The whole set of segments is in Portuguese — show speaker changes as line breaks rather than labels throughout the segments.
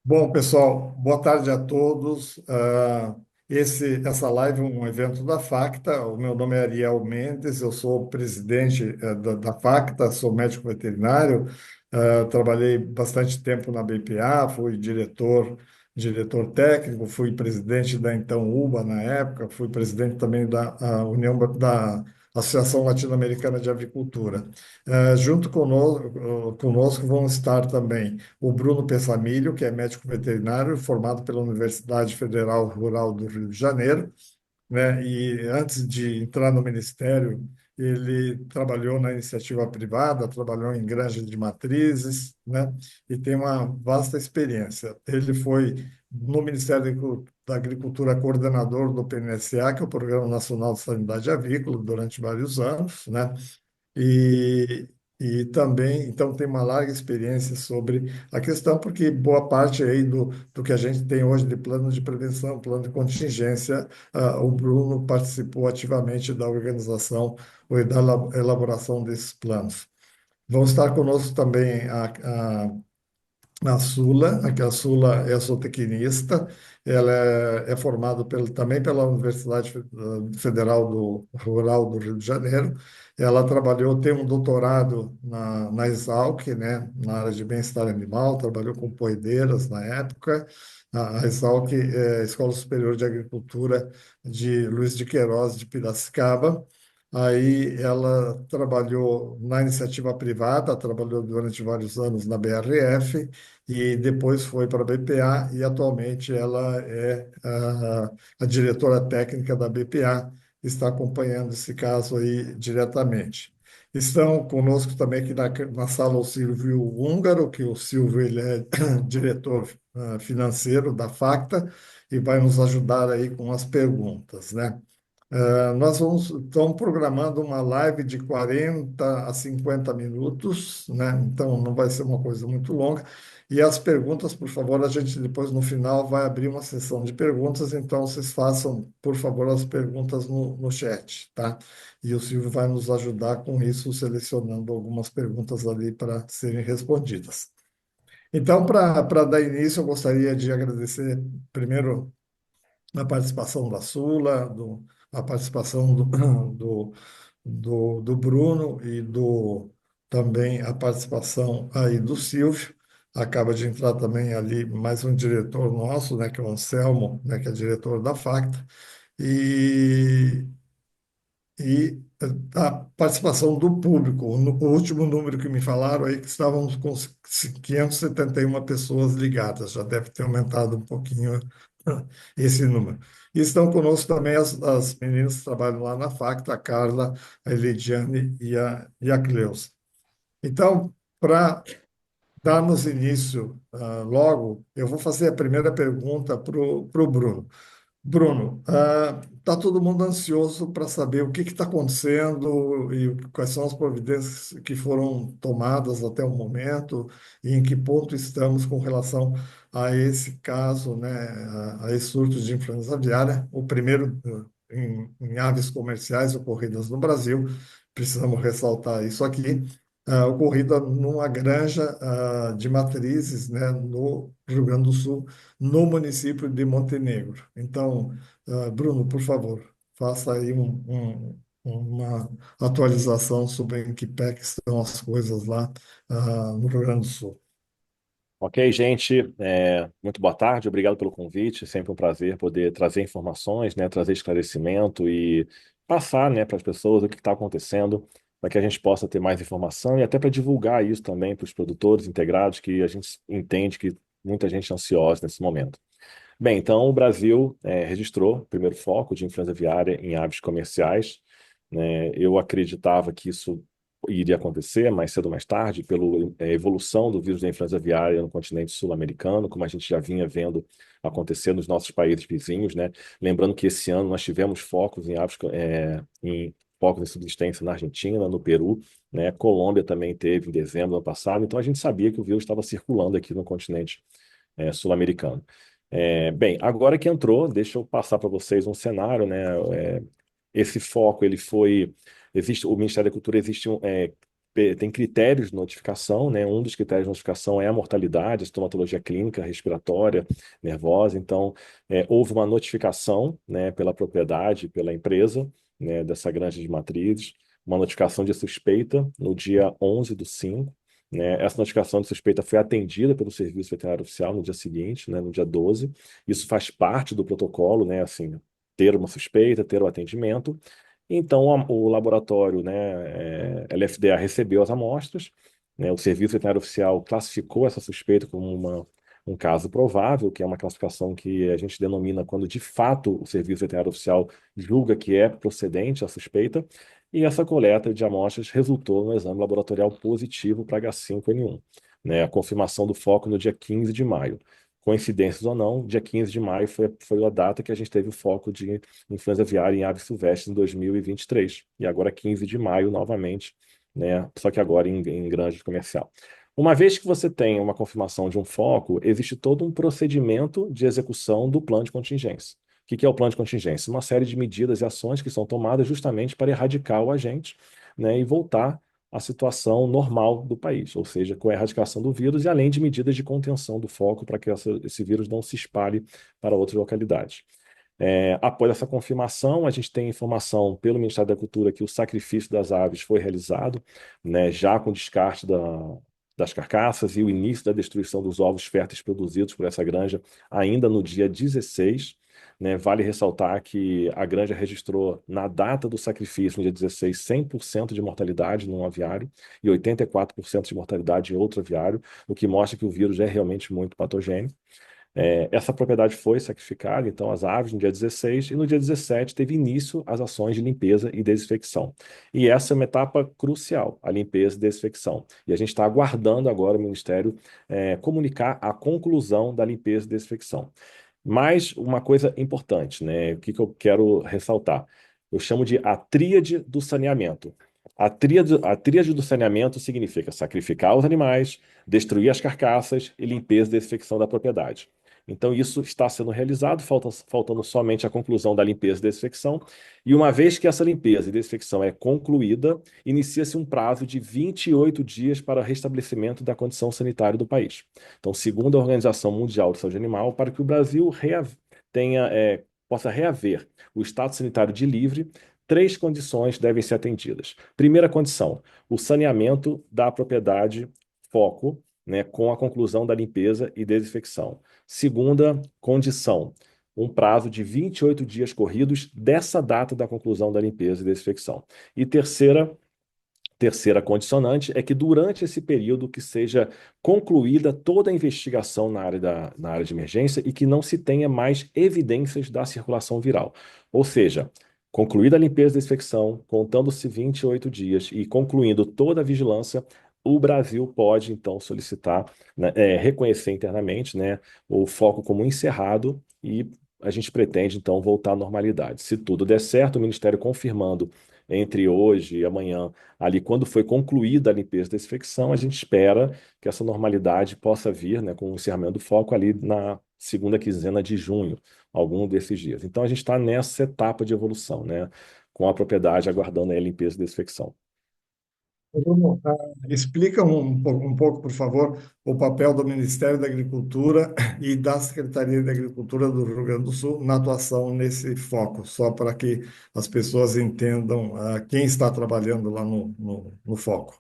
Bom, pessoal, boa tarde a todos. Essa live é um evento da Facta. O meu nome é Ariel Mendes, eu sou presidente da Facta, sou médico veterinário. Trabalhei bastante tempo na BPA, fui diretor técnico, fui presidente da então UBA na época, fui presidente também da União da Associação Latino-Americana de Avicultura. Junto conosco vão estar também o Bruno Pessamilho, que é médico veterinário, formado pela Universidade Federal Rural do Rio de Janeiro, né? E antes de entrar no ministério, ele trabalhou na iniciativa privada, trabalhou em granja de matrizes, né? E tem uma vasta experiência. Ele foi no Ministério da Agricultura coordenador do PNSA, que é o Programa Nacional de Sanidade Avícola, durante vários anos, né? E, e também, então, tem uma larga experiência sobre a questão, porque boa parte aí do que a gente tem hoje de plano de prevenção, plano de contingência, o Bruno participou ativamente da organização ou da elaboração desses planos. Vão estar conosco também a Sula, aqui a Sula é zootecnista, ela é formada também pela Universidade Federal Rural do Rio de Janeiro. Ela trabalhou, tem um doutorado na Exalc, né, na área de bem-estar animal, trabalhou com poedeiras na época. A Exalc é a Escola Superior de Agricultura de Luiz de Queiroz, de Piracicaba. Aí ela trabalhou na iniciativa privada, trabalhou durante vários anos na BRF, e depois foi para a BPA e atualmente ela é a diretora técnica da BPA, está acompanhando esse caso aí diretamente. Estão conosco também aqui na sala o Silvio Húngaro, que o Silvio ele é diretor financeiro da Facta e vai nos ajudar aí com as perguntas, né? Estamos programando uma live de 40 a 50 minutos, né? Então não vai ser uma coisa muito longa. E as perguntas, por favor, a gente depois no final vai abrir uma sessão de perguntas, então vocês façam, por favor, as perguntas no chat, tá? E o Silvio vai nos ajudar com isso, selecionando algumas perguntas ali para serem respondidas. Então, para dar início, eu gostaria de agradecer primeiro a participação da Sula, a participação do Bruno e também a participação aí do Silvio. Acaba de entrar também ali mais um diretor nosso, né, que é o Anselmo, né, que é diretor da Facta. E, a participação do público. O último número que me falaram aí que estávamos com 571 pessoas ligadas, já deve ter aumentado um pouquinho esse número. E estão conosco também as meninas que trabalham lá na Facta, a Carla, a Elidiane e a Cleusa. Então, para darmos início logo, eu vou fazer a primeira pergunta para o Bruno. Bruno, está todo mundo ansioso para saber o que está acontecendo e quais são as providências que foram tomadas até o momento e em que ponto estamos com relação a esse caso, né, a esse surto de influenza aviária, o primeiro em aves comerciais ocorridas no Brasil. Precisamos ressaltar isso aqui. Ocorrida numa granja de matrizes, né, no Rio Grande do Sul, no município de Montenegro. Então, Bruno, por favor, faça aí uma atualização sobre em que pé que estão as coisas lá, no Rio Grande do Sul.
Ok, gente, muito boa tarde, obrigado pelo convite. Sempre um prazer poder trazer informações, né, trazer esclarecimento e passar, né, para as pessoas o que está acontecendo, para que a gente possa ter mais informação e até para divulgar isso também para os produtores integrados, que a gente entende que muita gente é ansiosa nesse momento. Bem, então o Brasil registrou o primeiro foco de influenza aviária em aves comerciais, né? Eu acreditava que isso iria acontecer mais cedo ou mais tarde, pela evolução do vírus da influenza aviária no continente sul-americano, como a gente já vinha vendo acontecer nos nossos países vizinhos, né? Lembrando que esse ano nós tivemos focos em aves, em focos em subsistência na Argentina, no Peru, né? Colômbia também teve em dezembro do ano passado, então a gente sabia que o vírus estava circulando aqui no continente sul-americano. Bem, agora que entrou, deixa eu passar para vocês um cenário, né? Esse foco, ele foi, existe, o Ministério da Cultura existe tem critérios de notificação, né? Um dos critérios de notificação é a mortalidade, a sintomatologia clínica, respiratória, nervosa. Então, houve uma notificação, né, pela propriedade, pela empresa, né, dessa granja de matrizes, uma notificação de suspeita no dia 11 do 5. Né? Essa notificação de suspeita foi atendida pelo Serviço Veterinário Oficial no dia seguinte, né, no dia 12. Isso faz parte do protocolo, né, assim, ter uma suspeita, ter o atendimento. Então, o laboratório, né, LFDA, recebeu as amostras, né, o Serviço Veterinário Oficial classificou essa suspeita como um caso provável, que é uma classificação que a gente denomina quando, de fato, o Serviço Veterinário Oficial julga que é procedente a suspeita, e essa coleta de amostras resultou no exame laboratorial positivo para H5N1, né, a confirmação do foco no dia 15 de maio. Coincidências ou não, dia 15 de maio foi a data que a gente teve o foco de influenza aviária em aves silvestres em 2023. E agora 15 de maio novamente, né? Só que agora em granja comercial. Uma vez que você tem uma confirmação de um foco, existe todo um procedimento de execução do plano de contingência. O que é o plano de contingência? Uma série de medidas e ações que são tomadas justamente para erradicar o agente, né, e voltar à situação normal do país, ou seja, com a erradicação do vírus e além de medidas de contenção do foco para que esse vírus não se espalhe para outras localidades. Após essa confirmação, a gente tem informação pelo Ministério da Cultura que o sacrifício das aves foi realizado, né, já com descarte das carcaças e o início da destruição dos ovos férteis produzidos por essa granja ainda no dia 16. Né, vale ressaltar que a granja registrou, na data do sacrifício, no dia 16, 100% de mortalidade num aviário e 84% de mortalidade em outro aviário, o que mostra que o vírus é realmente muito patogênico. Essa propriedade foi sacrificada, então, as aves no dia 16, e no dia 17 teve início as ações de limpeza e desinfecção. E essa é uma etapa crucial, a limpeza e desinfecção. E a gente está aguardando agora o Ministério comunicar a conclusão da limpeza e desinfecção. Mas uma coisa importante, né? O que eu quero ressaltar? Eu chamo de a tríade do saneamento. A tríade do saneamento significa sacrificar os animais, destruir as carcaças e limpeza e desinfecção da propriedade. Então, isso está sendo realizado, faltando somente a conclusão da limpeza e desinfecção. E uma vez que essa limpeza e desinfecção é concluída, inicia-se um prazo de 28 dias para o restabelecimento da condição sanitária do país. Então, segundo a Organização Mundial de Saúde Animal, para que o Brasil possa reaver o estado sanitário de livre, três condições devem ser atendidas. Primeira condição, o saneamento da propriedade foco, né, com a conclusão da limpeza e desinfecção. Segunda condição, um prazo de 28 dias corridos dessa data da conclusão da limpeza e desinfecção. E terceira condicionante é que durante esse período que seja concluída toda a investigação na área de emergência e que não se tenha mais evidências da circulação viral. Ou seja, concluída a limpeza da desinfecção, contando-se 28 dias e concluindo toda a vigilância, o Brasil pode, então, solicitar, né, reconhecer internamente, né, o foco como encerrado e a gente pretende, então, voltar à normalidade. Se tudo der certo, o Ministério confirmando entre hoje e amanhã, ali quando foi concluída a limpeza da desinfecção, a gente espera que essa normalidade possa vir, né, com o encerramento do foco ali na segunda quinzena de junho, algum desses dias. Então, a gente está nessa etapa de evolução, né, com a propriedade aguardando aí a limpeza e desinfecção.
Bruno, explica um pouco, por favor, o papel do Ministério da Agricultura e da Secretaria de Agricultura do Rio Grande do Sul na atuação nesse foco, só para que as pessoas entendam quem está trabalhando lá no foco.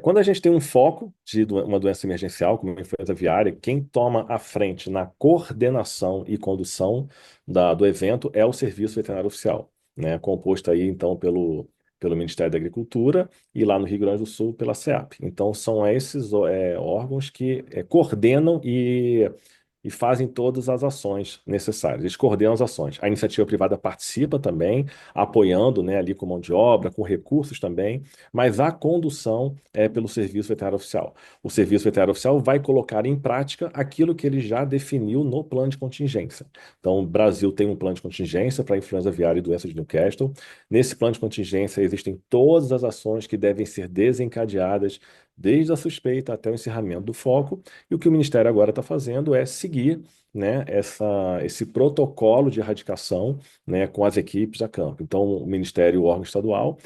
Quando a gente tem um foco de uma doença emergencial, como a influenza aviária, quem toma a frente na coordenação e condução do evento é o Serviço Veterinário Oficial, né? Composto aí, então, pelo Ministério da Agricultura e lá no Rio Grande do Sul pela SEAP. Então, são esses órgãos que coordenam e fazem todas as ações necessárias. Eles coordenam as ações. A iniciativa privada participa também, apoiando, né, ali com mão de obra, com recursos também, mas a condução é pelo Serviço Veterinário Oficial. O Serviço Veterinário Oficial vai colocar em prática aquilo que ele já definiu no plano de contingência. Então, o Brasil tem um plano de contingência para influenza aviária e doença de Newcastle. Nesse plano de contingência existem todas as ações que devem ser desencadeadas desde a suspeita até o encerramento do foco. E o que o Ministério agora está fazendo é seguir, né, esse protocolo de erradicação, né, com as equipes a campo. Então, o Ministério e o órgão estadual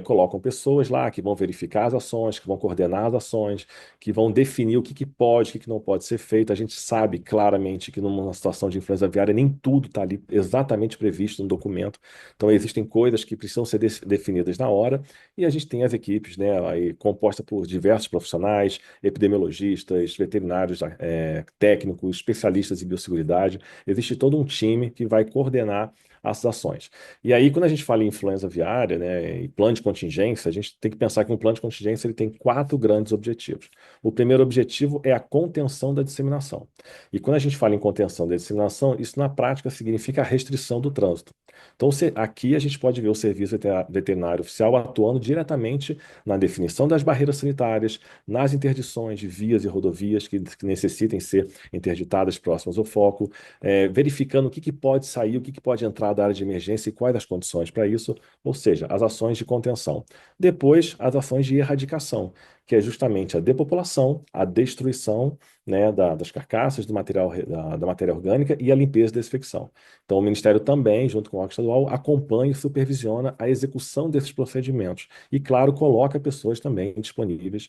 colocam pessoas lá que vão verificar as ações, que vão coordenar as ações, que vão definir o que pode, o que não pode ser feito. A gente sabe claramente que numa situação de influenza aviária nem tudo está ali exatamente previsto no documento. Então, existem coisas que precisam ser definidas na hora e a gente tem as equipes, né, aí, composta por diversos profissionais, epidemiologistas, veterinários, técnicos, especialistas em biosseguridade. Existe todo um time que vai coordenar as ações. E aí, quando a gente fala em influenza aviária, né, e plano de contingência, a gente tem que pensar que um plano de contingência ele tem quatro grandes objetivos. O primeiro objetivo é a contenção da disseminação. E quando a gente fala em contenção da disseminação, isso na prática significa a restrição do trânsito. Então, aqui a gente pode ver o Serviço Veterinário Oficial atuando diretamente na definição das barreiras sanitárias, nas interdições de vias e rodovias que necessitem ser interditadas próximas ao foco, verificando o que pode sair, o que pode entrar da área de emergência e quais as condições para isso, ou seja, as ações de contenção. Depois, as ações de erradicação, que é justamente a depopulação, a destruição, né, das carcaças, do material, da matéria orgânica e a limpeza da infecção. Então, o Ministério também, junto com o órgão estadual, acompanha e supervisiona a execução desses procedimentos. E, claro, coloca pessoas também disponíveis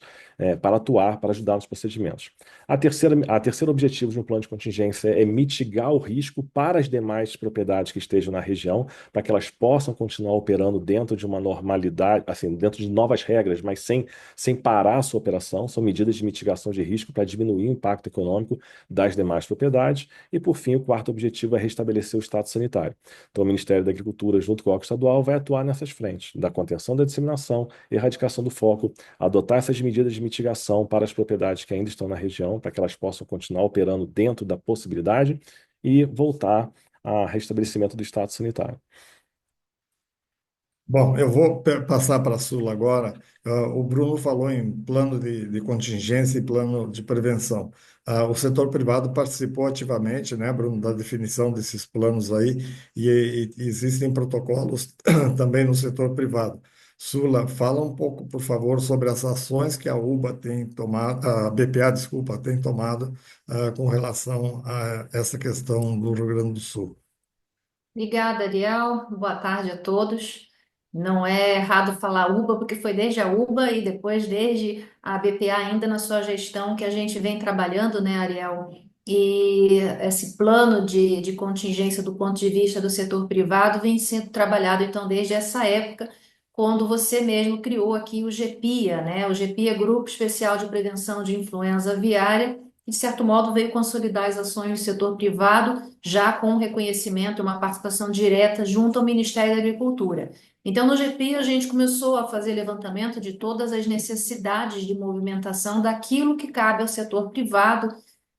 para atuar, para ajudar nos procedimentos. A terceiro objetivo de um plano de contingência é mitigar o risco para as demais propriedades que estejam na região, para que elas possam continuar operando dentro de uma normalidade, assim, dentro de novas regras, mas sem parar a sua operação. São medidas de mitigação de risco para diminuir o impacto econômico das demais propriedades. E, por fim, o quarto objetivo é restabelecer o status sanitário. Então, o Ministério da Agricultura, junto com o órgão estadual, vai atuar nessas frentes, da contenção da disseminação, erradicação do foco, adotar essas medidas de mitigação para as propriedades que ainda estão na região, para que elas possam continuar operando dentro da possibilidade e voltar a restabelecimento do status sanitário.
Bom, eu vou passar para a Sula agora. O Bruno falou em plano de contingência e plano de prevenção. O setor privado participou ativamente, né, Bruno, da definição desses planos aí, e existem protocolos também no setor privado. Sula, fala um pouco, por favor, sobre as ações que a UBA tem tomado, a BPA, desculpa, tem tomado, com relação a essa questão do Rio Grande do Sul.
Obrigada, Ariel. Boa tarde a todos. Não é errado falar UBA, porque foi desde a UBA e depois desde a BPA ainda na sua gestão que a gente vem trabalhando, né, Ariel? E esse plano de contingência do ponto de vista do setor privado vem sendo trabalhado, então, desde essa época, quando você mesmo criou aqui o GPIA, né? O GPIA, Grupo Especial de Prevenção de Influenza Aviária, que, de certo modo, veio consolidar as ações do setor privado já com um reconhecimento, uma participação direta junto ao Ministério da Agricultura. Então, no GP, a gente começou a fazer levantamento de todas as necessidades de movimentação daquilo que cabe ao setor privado,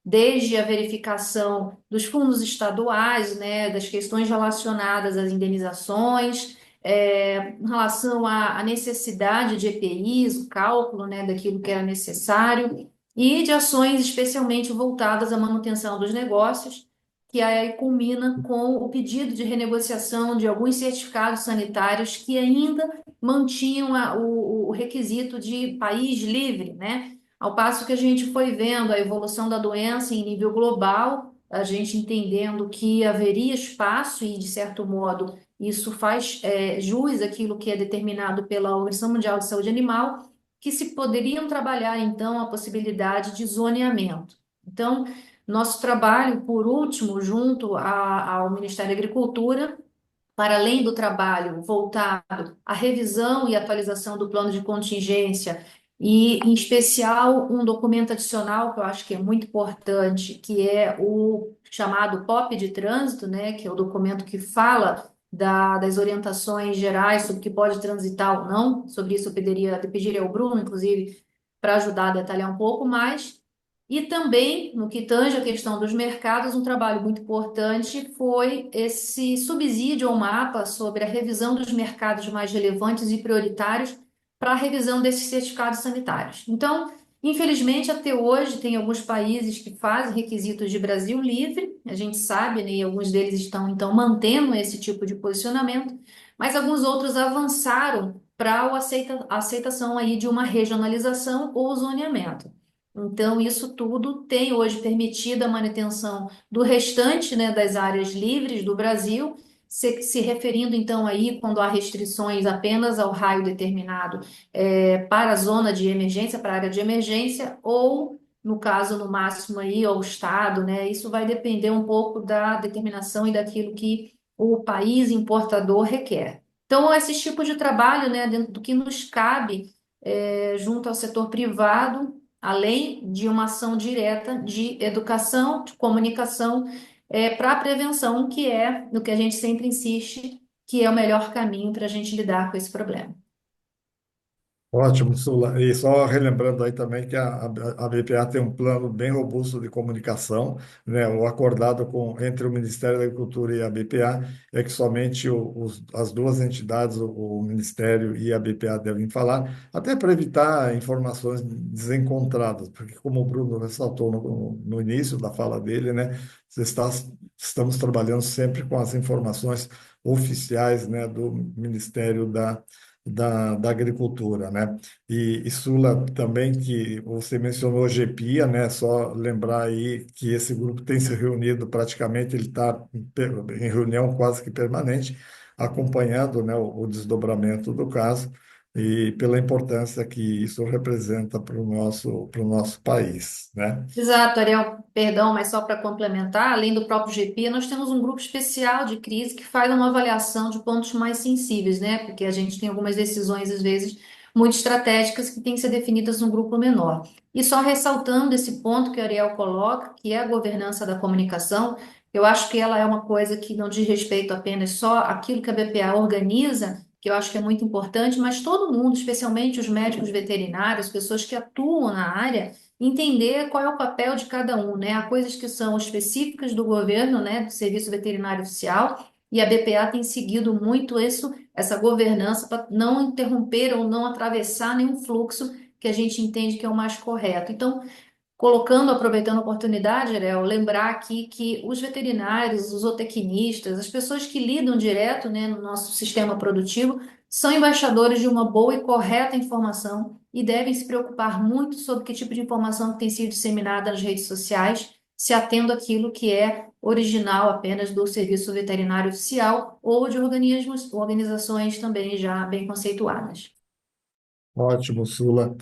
desde a verificação dos fundos estaduais, né, das questões relacionadas às indenizações, em relação à necessidade de EPIs, o cálculo, né, daquilo que era necessário, e de ações especialmente voltadas à manutenção dos negócios, que aí culmina com o pedido de renegociação de alguns certificados sanitários que ainda mantinham o requisito de país livre, né? Ao passo que a gente foi vendo a evolução da doença em nível global, a gente entendendo que haveria espaço e, de certo modo, isso faz jus àquilo que é determinado pela Organização Mundial de Saúde Animal, que se poderiam trabalhar, então, a possibilidade de zoneamento. Então, nosso trabalho, por último, junto ao Ministério da Agricultura, para além do trabalho voltado à revisão e atualização do plano de contingência, e, em especial, um documento adicional que eu acho que é muito importante, que é o chamado POP de trânsito, né, que é o documento que fala das orientações gerais sobre o que pode transitar ou não. Sobre isso eu pediria ao Bruno, inclusive, para ajudar a detalhar um pouco mais. E também, no que tange a questão dos mercados, um trabalho muito importante foi esse subsídio ao mapa sobre a revisão dos mercados mais relevantes e prioritários para a revisão desses certificados sanitários. Então, infelizmente, até hoje, tem alguns países que fazem requisitos de Brasil livre, a gente sabe, né, e alguns deles estão, então, mantendo esse tipo de posicionamento, mas alguns outros avançaram para a aceitação aí de uma regionalização ou zoneamento. Então, isso tudo tem hoje permitido a manutenção do restante, né, das áreas livres do Brasil, se referindo então aí, quando há restrições apenas ao raio determinado para a zona de emergência, para a área de emergência, ou, no caso, no máximo aí, ao estado, né? Isso vai depender um pouco da determinação e daquilo que o país importador requer. Então, esses tipos de trabalho, né, dentro do que nos cabe, junto ao setor privado, além de uma ação direta de educação, de comunicação, para a prevenção, que é no que a gente sempre insiste, que é o melhor caminho para a gente lidar com esse problema.
Ótimo, Sula. E só relembrando aí também que a BPA tem um plano bem robusto de comunicação, né? O acordado entre o Ministério da Agricultura e a BPA é que somente as duas entidades, o Ministério e a BPA, devem falar, até para evitar informações desencontradas, porque como o Bruno ressaltou no início da fala dele, né? você está- Estamos trabalhando sempre com as informações oficiais, né, do Ministério da agricultura, né? E Sula, também que você mencionou a GPIA, né? Só lembrar aí que esse grupo tem se reunido praticamente, ele está em reunião quase que permanente, acompanhando, né, o desdobramento do caso e pela importância que isso representa para o nosso país, né?
Exato, Ariel, perdão, mas só para complementar, além do próprio GP, nós temos um grupo especial de crise que faz uma avaliação de pontos mais sensíveis, né? Porque a gente tem algumas decisões, às vezes, muito estratégicas que têm que ser definidas num grupo menor. E só ressaltando esse ponto que o Ariel coloca, que é a governança da comunicação, eu acho que ela é uma coisa que não diz respeito apenas só àquilo que a BPA organiza, que eu acho que é muito importante, mas todo mundo, especialmente os médicos veterinários, pessoas que atuam na área, entender qual é o papel de cada um, né? Há coisas que são específicas do governo, né, do Serviço Veterinário Oficial, e a BPA tem seguido muito isso, essa governança para não interromper ou não atravessar nenhum fluxo que a gente entende que é o mais correto. Então, colocando, aproveitando a oportunidade, Ariel, lembrar aqui que os veterinários, os zootecnistas, as pessoas que lidam direto, né, no nosso sistema produtivo, são embaixadores de uma boa e correta informação e devem se preocupar muito sobre que tipo de informação que tem sido disseminada nas redes sociais, se atendo àquilo que é original apenas do Serviço Veterinário Oficial ou de organismos, organizações também já bem conceituadas.
Ótimo, Sula.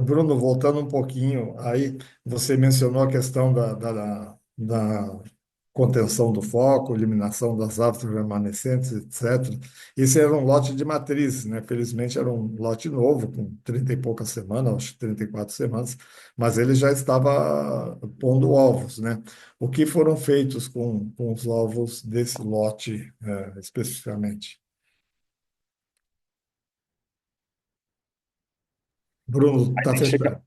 Bruno, voltando um pouquinho, aí você mencionou a questão da contenção do foco, eliminação das aves remanescentes, etc. Esse era um lote de matrizes, né? Felizmente era um lote novo, com 30 e poucas semanas, acho que 34 semanas, mas ele já estava pondo ovos, né? O que foram feitos com os ovos desse lote, especificamente? Bruno, está fechado.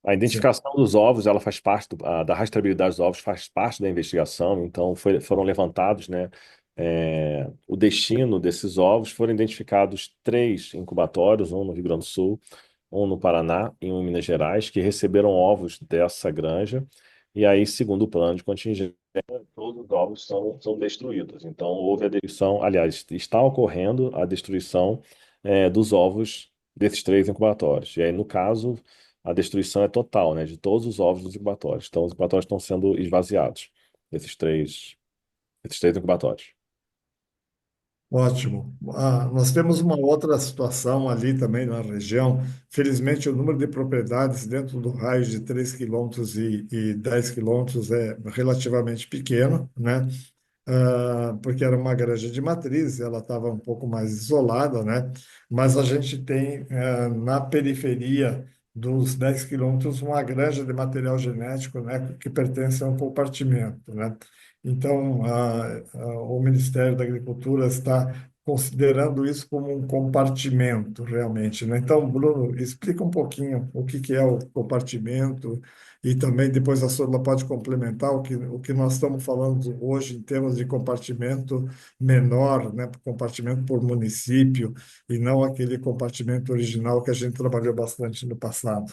A identificação dos ovos, ela faz parte da rastreabilidade dos ovos, faz parte da investigação. Então, foram levantados, né, o destino desses ovos. Foram identificados três incubatórios, um no Rio Grande do Sul, um no Paraná e um em Minas Gerais, que receberam ovos dessa granja. E aí, segundo o plano de contingência, todos os ovos são destruídos. Então, houve a destruição, aliás, está ocorrendo a destruição, dos ovos desses três incubatórios. E aí, no caso, a destruição é total, né, de todos os ovos dos incubatórios. Então, os incubatórios estão sendo esvaziados, esses três incubatórios.
Ótimo. Nós temos uma outra situação ali também na região. Felizmente, o número de propriedades dentro do raio de 3 quilômetros e 10 quilômetros é relativamente pequeno, né? Porque era uma granja de matriz, ela estava um pouco mais isolada, né? Mas a gente tem, na periferia dos 10 quilômetros, uma granja de material genético, né, que pertence a um compartimento, né? Então, o Ministério da Agricultura está considerando isso como um compartimento, realmente, né? Então, Bruno, explica um pouquinho o que que é o compartimento e também depois a Sorla pode complementar o que nós estamos falando hoje em termos de compartimento menor, né? Compartimento por município e não aquele compartimento original que a gente trabalhou bastante no passado.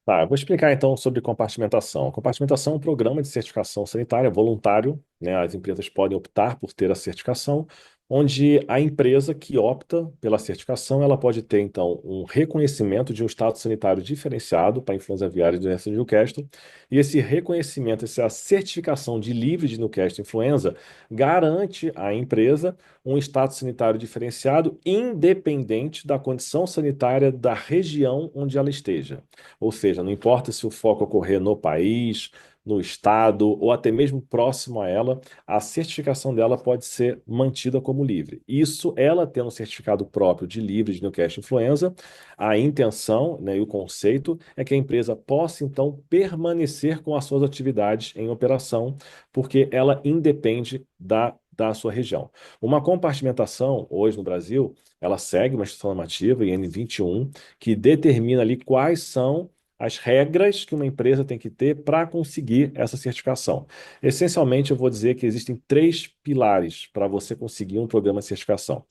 Tá, eu vou explicar então sobre compartimentação. Compartimentação é um programa de certificação sanitária voluntário, né? As empresas podem optar por ter a certificação onde a empresa que opta pela certificação, ela pode ter, então, um reconhecimento de um status sanitário diferenciado para a influenza aviária e doença de Newcastle, e esse reconhecimento, essa certificação de livre de Newcastle influenza, garante à empresa um status sanitário diferenciado, independente da condição sanitária da região onde ela esteja. Ou seja, não importa se o foco ocorrer no país, no estado ou até mesmo próximo a ela, a certificação dela pode ser mantida como livre. Isso, ela tendo um certificado próprio de livre de Newcastle Influenza, a intenção, né, e o conceito é que a empresa possa, então, permanecer com as suas atividades em operação, porque ela independe da sua região. Uma compartimentação, hoje no Brasil, ela segue uma instrução normativa, IN 21, que determina ali quais são as regras que uma empresa tem que ter para conseguir essa certificação. Essencialmente, eu vou dizer que existem três pilares para você conseguir um programa de certificação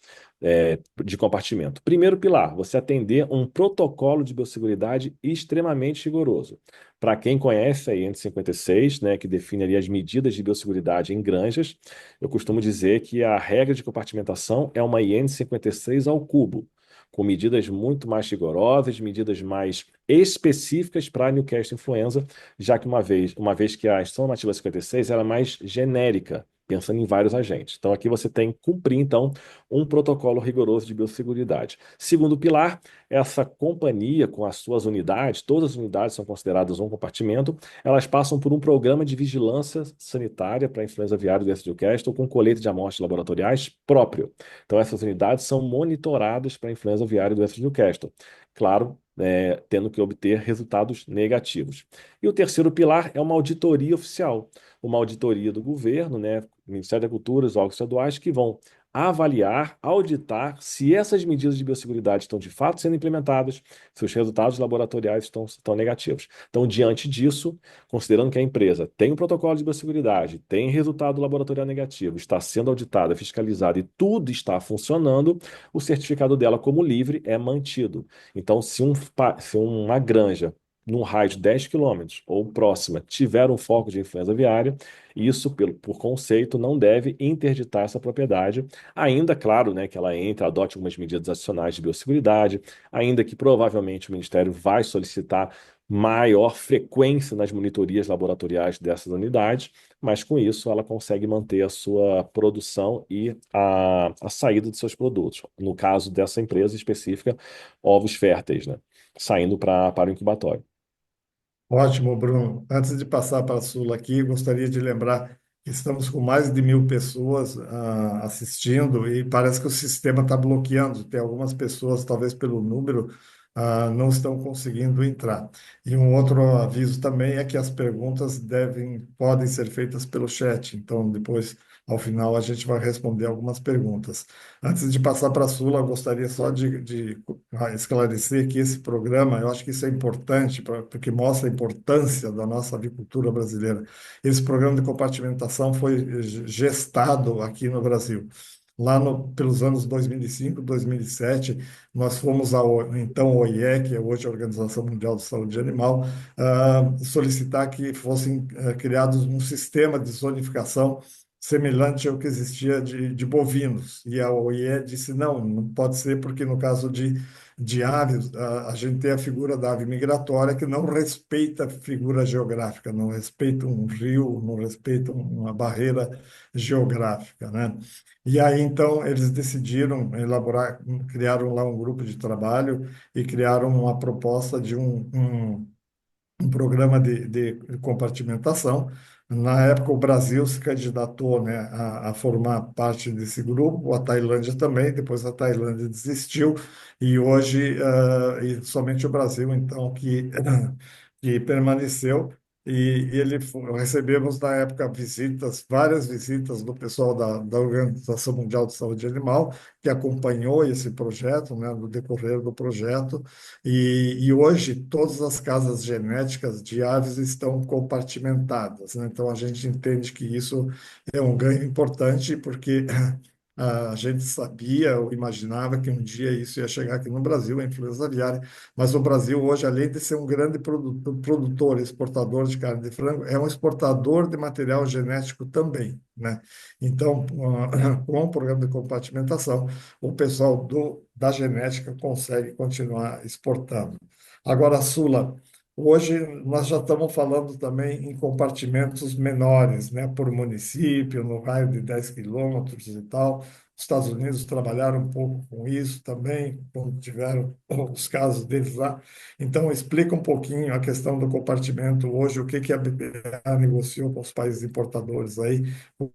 de compartimento. Primeiro pilar, você atender um protocolo de biosseguridade extremamente rigoroso. Para quem conhece a IN 56, né, que define ali as medidas de biosseguridade em granjas, eu costumo dizer que a regra de compartimentação é uma IN 56 ao cubo, com medidas muito mais rigorosas, medidas mais específicas para a Newcastle influenza, já que uma vez que a instrução normativa 56 era mais genérica, pensando em vários agentes. Então aqui você tem que cumprir então um protocolo rigoroso de biosseguridade. Segundo pilar, essa companhia com as suas unidades, todas as unidades são consideradas um compartimento, elas passam por um programa de vigilância sanitária para a influenza aviária do Newcastle com coleta de amostras laboratoriais próprio. Então essas unidades são monitoradas para a influenza aviária do Newcastle. Claro, tendo que obter resultados negativos. E o terceiro pilar é uma auditoria oficial, uma auditoria do governo, né, Ministério da Cultura, os órgãos estaduais, que vão avaliar, auditar se essas medidas de biosseguridade estão de fato sendo implementadas, se os resultados laboratoriais estão negativos. Então, diante disso, considerando que a empresa tem um protocolo de biosseguridade, tem resultado laboratorial negativo, está sendo auditada, fiscalizada e tudo está funcionando, o certificado dela como livre é mantido. Então, se uma granja num raio de 10 quilômetros ou próxima tiver um foco de influenza aviária, isso, por conceito, não deve interditar essa propriedade, ainda, claro, né, que ela entre, adote algumas medidas adicionais de biosseguridade, ainda que provavelmente o Ministério vai solicitar maior frequência nas monitorias laboratoriais dessas unidades, mas com isso ela consegue manter a sua produção e a saída de seus produtos. No caso dessa empresa específica, ovos férteis, né? Saindo para o incubatório.
Ótimo, Bruno. Antes de passar para a Sula aqui, gostaria de lembrar que estamos com mais de 1.000 pessoas assistindo e parece que o sistema está bloqueando. Tem algumas pessoas, talvez pelo número, não estão conseguindo entrar. E um outro aviso também é que as perguntas podem ser feitas pelo chat. Então, depois, ao final, a gente vai responder algumas perguntas. Antes de passar para a Sula, eu gostaria só de esclarecer que esse programa, eu acho que isso é importante, porque mostra a importância da nossa avicultura brasileira. Esse programa de compartimentação foi gestado aqui no Brasil. Lá pelos anos 2005, 2007, nós fomos ao então OIE, que é hoje a Organização Mundial de Saúde Animal, solicitar que fossem criados um sistema de zonificação semelhante ao que existia de bovinos. E a OIE disse, não, não pode ser, porque no caso de aves, a gente tem a figura da ave migratória que não respeita a figura geográfica, não respeita um rio, não respeita uma barreira geográfica, né? E aí, então, eles decidiram elaborar, criaram lá um grupo de trabalho e criaram uma proposta de um programa de compartimentação. Na época, o Brasil se candidatou, né, a formar parte desse grupo, a Tailândia também, depois a Tailândia desistiu, e hoje e somente o Brasil, então, que permaneceu. Recebemos na época visitas, várias visitas do pessoal da Organização Mundial de Saúde Animal, que acompanhou esse projeto, né, no decorrer do projeto, e hoje todas as casas genéticas de aves estão compartimentadas, né? Então a gente entende que isso é um ganho importante, porque A gente sabia ou imaginava que um dia isso ia chegar aqui no Brasil, a influenza aviária, mas o Brasil hoje, além de ser um grande produtor e exportador de carne de frango, é um exportador de material genético também, né? Então, com o programa de compartimentação, o pessoal da genética consegue continuar exportando. Agora, Sula, hoje nós já estamos falando também em compartimentos menores, né, por município, no raio de 10 quilômetros e tal. Os Estados Unidos trabalharam um pouco com isso também, quando tiveram os casos deles lá. Então, explica um pouquinho a questão do compartimento hoje, o que que a BPA negociou com os países importadores aí,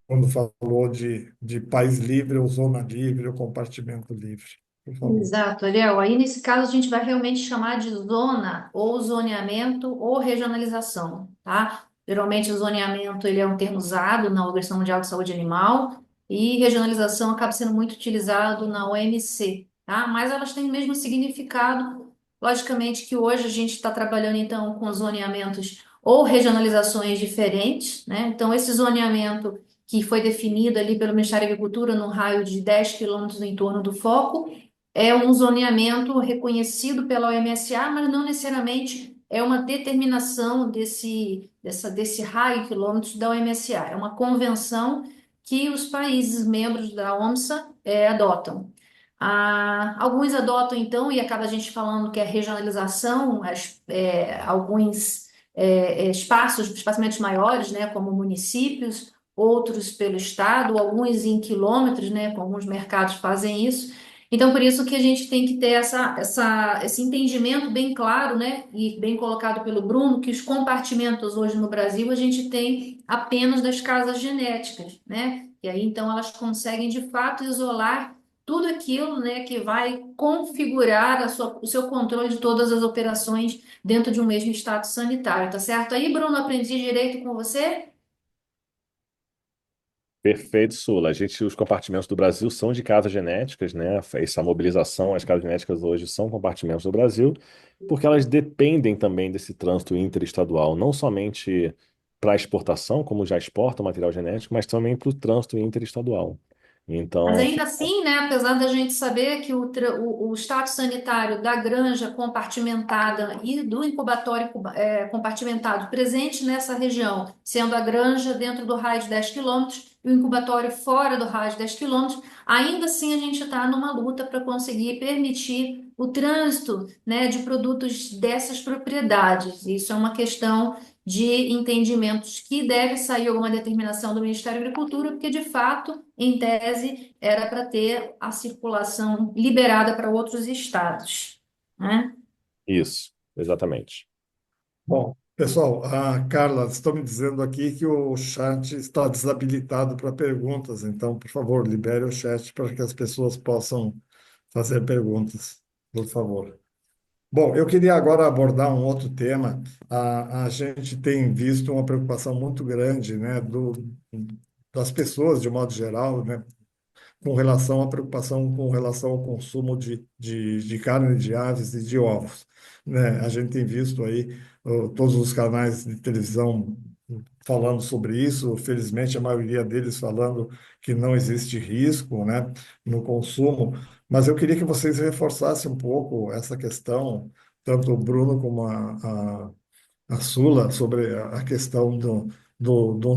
quando falou de país livre ou zona livre ou compartimento livre. Por favor.
Exato, Ariel. Aí, nesse caso, a gente vai realmente chamar de zona, ou zoneamento, ou regionalização, tá? Geralmente, o zoneamento ele é um termo usado na Organização Mundial de Saúde Animal e regionalização acaba sendo muito utilizado na OMC, tá? Mas elas têm o mesmo significado. Logicamente que hoje a gente está trabalhando, então, com zoneamentos ou regionalizações diferentes, né? Então, esse zoneamento que foi definido ali pelo Ministério da Agricultura no raio de 10 quilômetros em torno do foco, é um zoneamento reconhecido pela OMSA, mas não necessariamente é uma determinação desse raio de quilômetros da OMSA. É uma convenção que os países membros da OMSA adotam. Alguns adotam, então, e acaba a gente falando que é regionalização, alguns espaçamentos maiores, né, como municípios, outros pelo estado, alguns em quilômetros, né, como alguns mercados fazem isso. Então, por isso que a gente tem que ter esse entendimento bem claro, né, e bem colocado pelo Bruno, que os compartimentos hoje no Brasil a gente tem apenas das casas genéticas, né? E aí, então, elas conseguem de fato isolar tudo aquilo, né, que vai configurar o seu controle de todas as operações dentro de um mesmo estado sanitário, tá certo? Aí, Bruno, aprendi direito com você?
Perfeito, Sula. Os compartimentos do Brasil são de casas genéticas, né? Essa mobilização, as casas genéticas hoje são compartimentos do Brasil, porque elas dependem também desse trânsito interestadual, não somente para exportação, como já exportam material genético, mas também para o trânsito interestadual.
Mas
Então,
ainda assim, né, apesar da gente saber que o status sanitário da granja compartimentada e do incubatório compartimentado presente nessa região, sendo a granja dentro do raio de 10 quilômetros e o incubatório fora do raio de 10 quilômetros, ainda assim a gente está numa luta para conseguir permitir o trânsito, né, de produtos dessas propriedades. Isso é uma questão de entendimentos que deve sair alguma determinação do Ministério da Agricultura, porque de fato, em tese, era para ter a circulação liberada para outros estados, né?
isso, exatamente.
Bom, pessoal, a Carla, estão me dizendo aqui que o chat está desabilitado para perguntas, então, por favor, libere o chat para que as pessoas possam fazer perguntas, por favor. Bom, eu queria agora abordar um outro tema. A gente tem visto uma preocupação muito grande, né, das pessoas, de modo geral, né, com relação à preocupação com relação ao consumo de carne de aves e de ovos, né? A gente tem visto aí todos os canais de televisão falando sobre isso, felizmente a maioria deles falando que não existe risco, né, no consumo, mas eu queria que vocês reforçassem um pouco essa questão, tanto o Bruno como a Sula sobre a questão do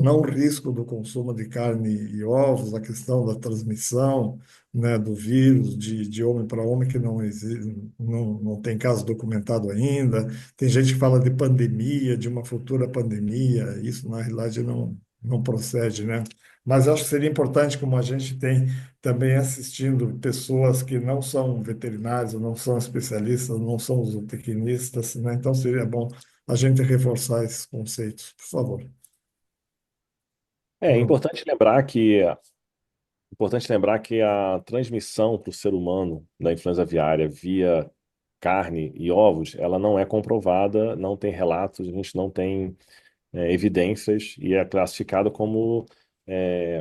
não risco do consumo de carne e ovos, a questão da transmissão, né, do vírus de homem para homem, que não existe, não tem caso documentado ainda. Tem gente que fala de pandemia, de uma futura pandemia. Isso, na realidade, não procede, né? Mas eu acho que seria importante, como a gente tem também assistindo pessoas que não são veterinários, não são especialistas, não são zootecnistas, né? Então seria bom a gente reforçar esses conceitos, por favor.
É
Bruno.
importante lembrar que a transmissão para o ser humano da influenza aviária via carne e ovos, ela não é comprovada, não tem relatos, a gente não tem evidências e é classificado como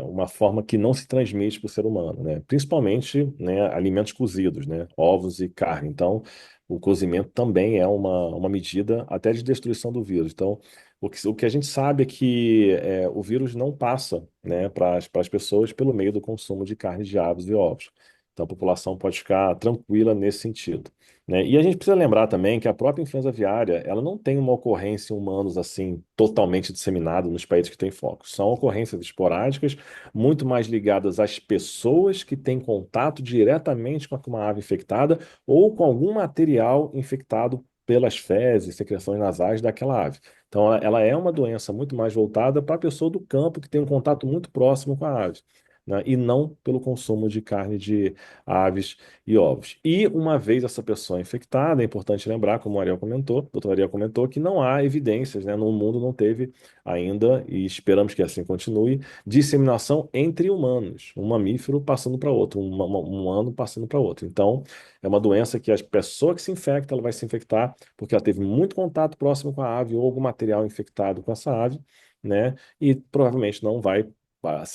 uma forma que não se transmite para o ser humano, né? Principalmente, né, alimentos cozidos, né? Ovos e carne. Então, o cozimento também é uma medida até de destruição do vírus. Então, O que a gente sabe é que o vírus não passa, né, para as pessoas pelo meio do consumo de carne de aves e ovos. Então a população pode ficar tranquila nesse sentido, né? E a gente precisa lembrar também que a própria influenza aviária, ela não tem uma ocorrência em humanos assim totalmente disseminada nos países que têm foco. São ocorrências esporádicas, muito mais ligadas às pessoas que têm contato diretamente com uma ave infectada ou com algum material infectado pelas fezes, secreções nasais daquela ave. Então, ela é uma doença muito mais voltada para a pessoa do campo que tem um contato muito próximo com a ave, né? E não pelo consumo de carne de aves e ovos. E uma vez essa pessoa infectada, é importante lembrar, como o Ariel comentou, o doutor Ariel comentou, que não há evidências, né? No mundo não teve ainda, e esperamos que assim continue, disseminação entre humanos, um mamífero passando para outro, um humano passando para outro. Então, é uma doença que a pessoa que se infecta, ela vai se infectar porque ela teve muito contato próximo com a ave ou algum material infectado com essa ave, né? E provavelmente não vai,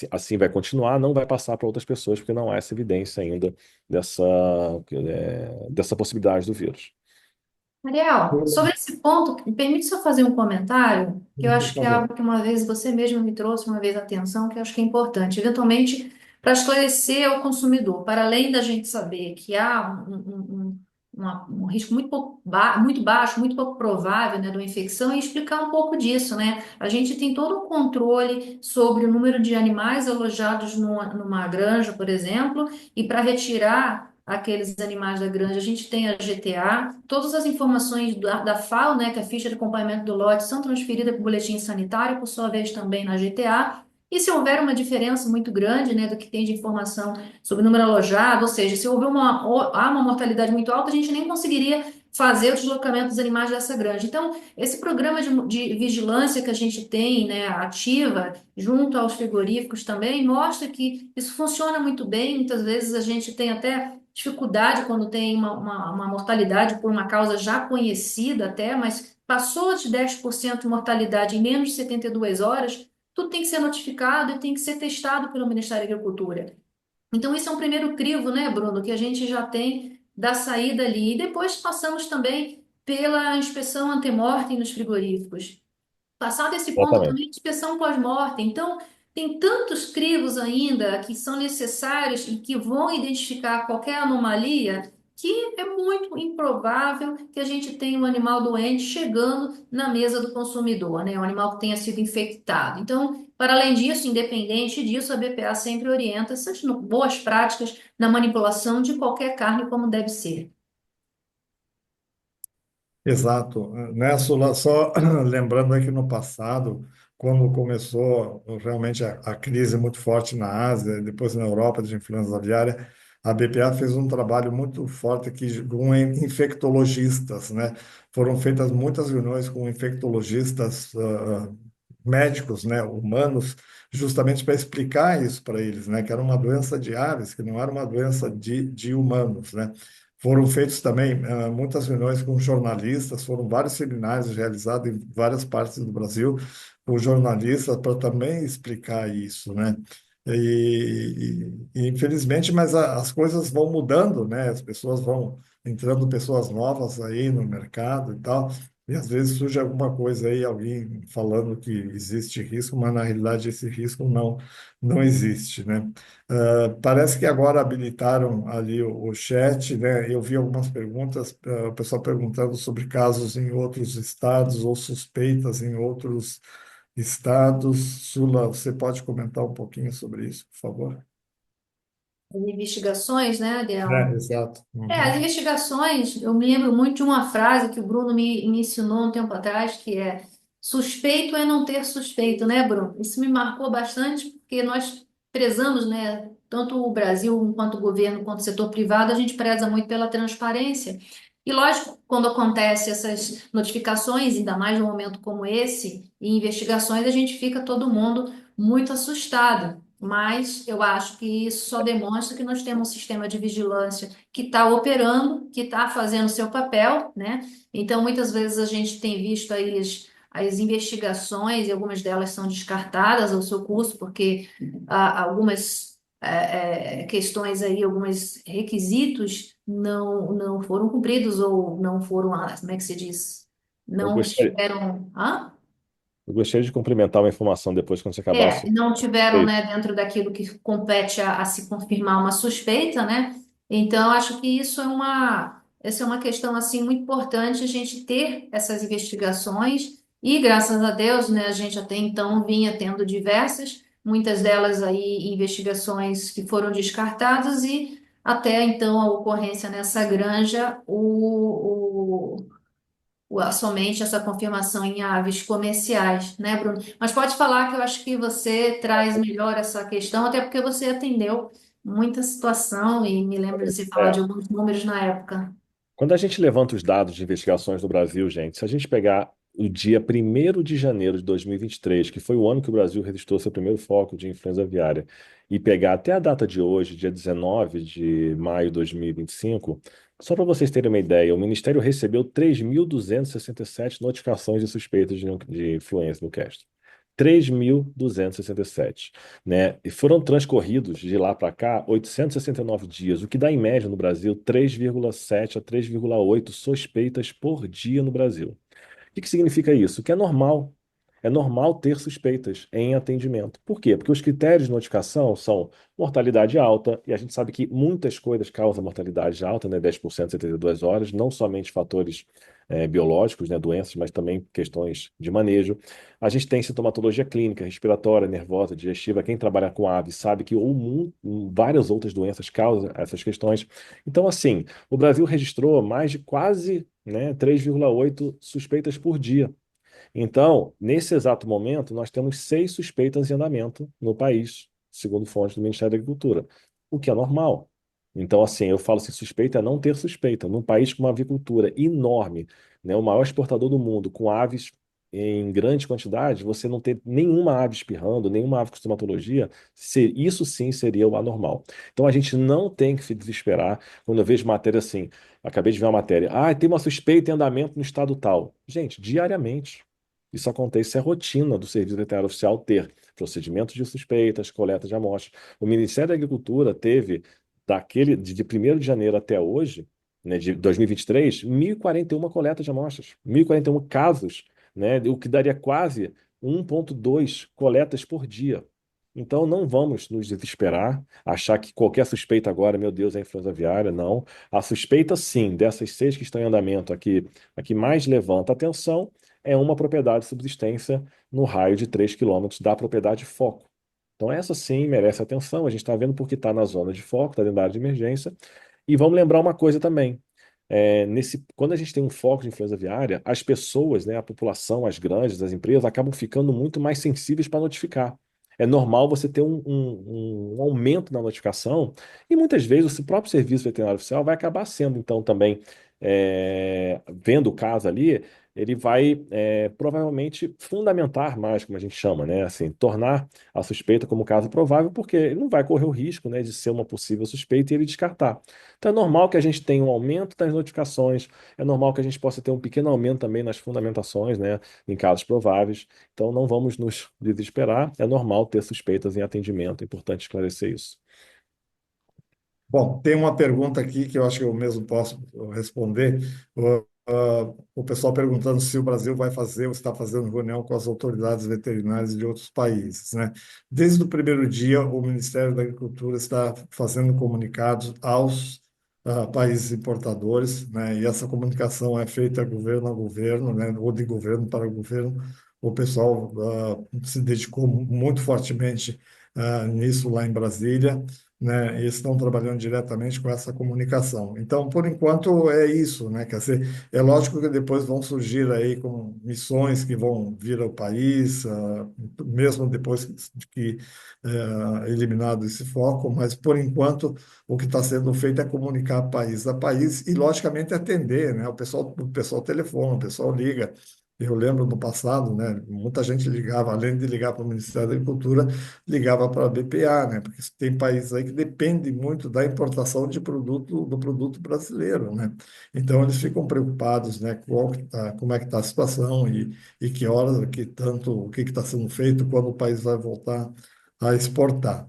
assim vai continuar, não vai passar para outras pessoas, porque não há essa evidência ainda dessa, dessa possibilidade do vírus.
Ariel, sobre esse ponto, me permite só fazer um comentário, que eu
Por
acho que é
favor.
algo que uma vez você mesmo me trouxe uma vez a atenção, que eu acho que é importante, eventualmente para esclarecer ao consumidor, para além da gente saber que há um risco muito baixo, muito pouco provável, né, de uma infecção, e explicar um pouco disso, né? A gente tem todo um controle sobre o número de animais alojados numa granja, por exemplo, e para retirar aqueles animais da granja, a gente tem a GTA, todas as informações da FAO, né, que é a ficha de acompanhamento do lote, são transferidas para o boletim sanitário, por sua vez também na GTA. E se houver uma diferença muito grande, né, do que tem de informação sobre o número alojado, ou seja, se houver há uma mortalidade muito alta, a gente nem conseguiria fazer o deslocamento dos animais dessa granja. Então, esse programa de vigilância que a gente tem, né, ativa, junto aos frigoríficos também, mostra que isso funciona muito bem. Muitas vezes a gente tem até dificuldade quando tem uma mortalidade por uma causa já conhecida até, mas passou de 10% de mortalidade em menos de 72 horas, tudo tem que ser notificado e tem que ser testado pelo Ministério da Agricultura. Então, isso é um primeiro crivo, né, Bruno, que a gente já tem da saída ali. E depois passamos também pela inspeção antemortem nos frigoríficos. Passado esse ponto,
Exatamente.
também inspeção pós-mortem. Então, tem tantos crivos ainda que são necessários e que vão identificar qualquer anomalia que é muito improvável que a gente tenha um animal doente chegando na mesa do consumidor, né? Um animal que tenha sido infectado. Então, para além disso, independente disso, a BPA sempre orienta essas boas práticas na manipulação de qualquer carne como deve ser.
Exato. Né, Sula? Só lembrando aí que no passado, quando começou realmente a crise muito forte na Ásia, e depois na Europa de influenza aviária, a BPA fez um trabalho muito forte aqui com infectologistas, né? Foram feitas muitas reuniões com infectologistas, médicos, né, humanos, justamente para explicar isso para eles, né, que era uma doença de aves, que não era uma doença de humanos, né. Foram feitos também muitas reuniões com jornalistas, foram vários seminários realizados em várias partes do Brasil com jornalistas para também explicar isso, né? Infelizmente, mas as coisas vão mudando, né? As pessoas vão entrando pessoas novas aí no mercado e tal, e às vezes surge alguma coisa aí, alguém falando que existe risco, mas na realidade esse risco não existe, né? Parece que agora habilitaram ali o chat, né? Eu vi algumas perguntas, o pessoal perguntando sobre casos em outros estados ou suspeitas em outros estados. Sula, você pode comentar um pouquinho sobre isso, por favor?
As investigações, né,
É,
Adriel?
exato.
As
Uhum.
investigações, eu me lembro muito de uma frase que o Bruno me ensinou um tempo atrás, que é suspeito é não ter suspeito, né, Bruno? Isso me marcou bastante, porque nós prezamos, né, tanto o Brasil, quanto o governo, quanto o setor privado, a gente preza muito pela transparência. E lógico, quando acontece essas notificações, ainda mais num momento como esse, e investigações, a gente fica todo mundo muito assustado. Mas eu acho que isso só demonstra que nós temos um sistema de vigilância que está operando, que está fazendo o seu papel, né? Então, muitas vezes a gente tem visto aí as investigações, e algumas delas são descartadas ao seu curso, porque algumas questões aí, alguns requisitos não foram cumpridos ou não foram, como é que se diz?
Eu
Não
gostaria,
estiveram. Hã?
Eu gostaria de complementar uma informação depois, quando você acabasse.
Não tiveram,
Ei,
né, dentro daquilo que compete a se confirmar uma suspeita, né? Então, acho que essa é uma questão, assim, muito importante, a gente ter essas investigações e, graças a Deus, né, a gente até então vinha tendo diversas, muitas delas aí investigações que foram descartadas e até então a ocorrência nessa granja, somente essa confirmação em aves comerciais, né, Bruno? Mas pode falar que eu acho que você traz melhor essa questão, até porque você atendeu muita situação e me lembro de você falar de
é,
alguns números na época.
quando a gente levanta os dados de investigações no Brasil, gente, se a gente pegar o dia 1º de janeiro de 2023, que foi o ano que o Brasil registrou seu primeiro foco de influenza aviária, e pegar até a data de hoje, dia 19 de maio de 2025, só para vocês terem uma ideia, o Ministério recebeu 3.267 notificações de suspeitas de influenza no Castro. 3.267, né? E foram transcorridos de lá para cá 869 dias, o que dá em média no Brasil 3,7 a 3,8 suspeitas por dia no Brasil. O que significa isso? Que é normal. É normal ter suspeitas em atendimento. Por quê? Porque os critérios de notificação são mortalidade alta, e a gente sabe que muitas coisas causam mortalidade alta, né? 10% em 72 horas, não somente fatores biológicos, né? Doenças, mas também questões de manejo. A gente tem sintomatologia clínica, respiratória, nervosa, digestiva. Quem trabalha com aves sabe que várias outras doenças causam essas questões. Então, assim, o Brasil registrou mais de quase, né, 3,8 suspeitas por dia. Então, nesse exato momento, nós temos 6 suspeitas em andamento no país, segundo fontes do Ministério da Agricultura, o que é normal. Então, assim, eu falo assim, suspeita é não ter suspeita. Num país com uma avicultura enorme, né, o maior exportador do mundo, com aves em grande quantidade, você não ter nenhuma ave espirrando, nenhuma ave com estomatologia, isso sim seria o anormal. Então, a gente não tem que se desesperar quando eu vejo matéria assim. Acabei de ver uma matéria. Ah, tem uma suspeita em andamento no estado tal. Gente, diariamente. Isso acontece, isso é rotina do Serviço Veterinário Oficial ter procedimentos de suspeitas, coleta de amostras. O Ministério da Agricultura teve, de 1º de janeiro até hoje, né, de 2023, 1.041 coletas de amostras, 1.041 casos, né, o que daria quase 1,2 coletas por dia. Então, não vamos nos desesperar, achar que qualquer suspeita agora, meu Deus, é influenza aviária. Não. A suspeita, sim, dessas 6 que estão em andamento aqui, a que mais levanta atenção é uma propriedade de subsistência no raio de 3 quilômetros da propriedade foco. Então, essa sim merece atenção. A gente está vendo porque está na zona de foco, está dentro da área de emergência. E vamos lembrar uma coisa também. Quando a gente tem um foco de influenza aviária, as pessoas, né, a população, as grandes, as empresas, acabam ficando muito mais sensíveis para notificar. É normal você ter um aumento na notificação, e muitas vezes o próprio Serviço Veterinário Oficial vai acabar sendo, então, também, vendo o caso ali, ele vai provavelmente fundamentar mais, como a gente chama, né? Assim, tornar a suspeita como caso provável, porque ele não vai correr o risco, né, de ser uma possível suspeita e ele descartar. Então é normal que a gente tenha um aumento das notificações, é normal que a gente possa ter um pequeno aumento também nas fundamentações, né, em casos prováveis. Então não vamos nos desesperar, é normal ter suspeitas em atendimento, é importante esclarecer isso.
Bom, tem uma pergunta aqui que eu acho que eu mesmo posso responder. O pessoal perguntando se o Brasil vai fazer ou está fazendo reunião com as autoridades veterinárias de outros países, né? Desde o primeiro dia, o Ministério da Agricultura está fazendo comunicados aos países importadores, né? E essa comunicação é feita governo a governo, né? Ou de governo para governo. O pessoal se dedicou muito fortemente nisso lá em Brasília, né, e estão trabalhando diretamente com essa comunicação. Então, por enquanto, é isso, né? Quer dizer, é lógico que depois vão surgir aí com missões que vão vir ao país, mesmo depois de que eliminado esse foco, mas por enquanto o que está sendo feito é comunicar país a país e, logicamente, atender, né? O pessoal telefona, o pessoal liga. Eu lembro no passado, né, muita gente ligava, além de ligar para o Ministério da Agricultura, ligava para a BPA, né? Porque tem países aí que dependem muito da importação de produto do produto brasileiro, né? Então eles ficam preocupados, né? Como é que está a situação e que horas, que tanto, o que está sendo feito, quando o país vai voltar a exportar.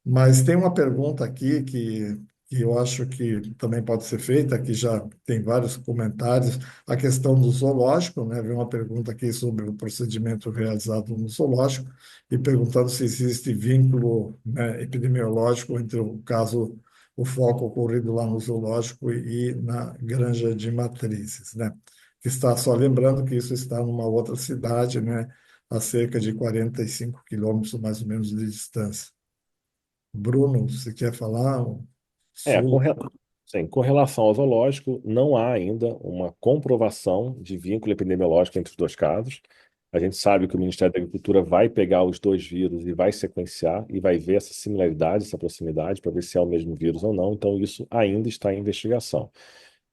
Mas tem uma pergunta aqui que que eu acho que também pode ser feita, que já tem vários comentários, a questão do zoológico, né? Veio uma pergunta aqui sobre o procedimento realizado no zoológico e perguntando se existe vínculo, né, epidemiológico entre o caso, o foco ocorrido lá no zoológico e na granja de matrizes, né? Que está só lembrando que isso está numa outra cidade, né? A cerca de 45 quilômetros mais ou menos de distância. Bruno, você quer falar?
É, com,
Sul?
re- sim, com relação ao zoológico, não há ainda uma comprovação de vínculo epidemiológico entre os dois casos. A gente sabe que o Ministério da Agricultura vai pegar os dois vírus e vai sequenciar e vai ver essa similaridade, essa proximidade, para ver se é o mesmo vírus ou não. Então, isso ainda está em investigação.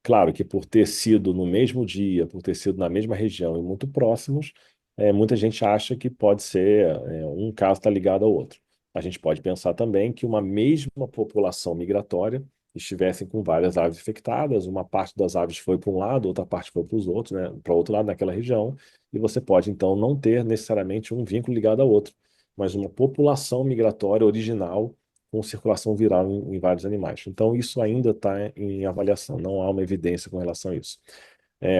Claro que por ter sido no mesmo dia, por ter sido na mesma região e muito próximos, muita gente acha que pode ser, um caso está ligado ao outro. A gente pode pensar também que uma mesma população migratória estivessem com várias aves infectadas, uma parte das aves foi para um lado, outra parte foi para os outros, né, para o outro lado naquela região, e você pode então não ter necessariamente um vínculo ligado ao outro, mas uma população migratória original com circulação viral em vários animais. Então, isso ainda está em avaliação, não há uma evidência com relação a isso.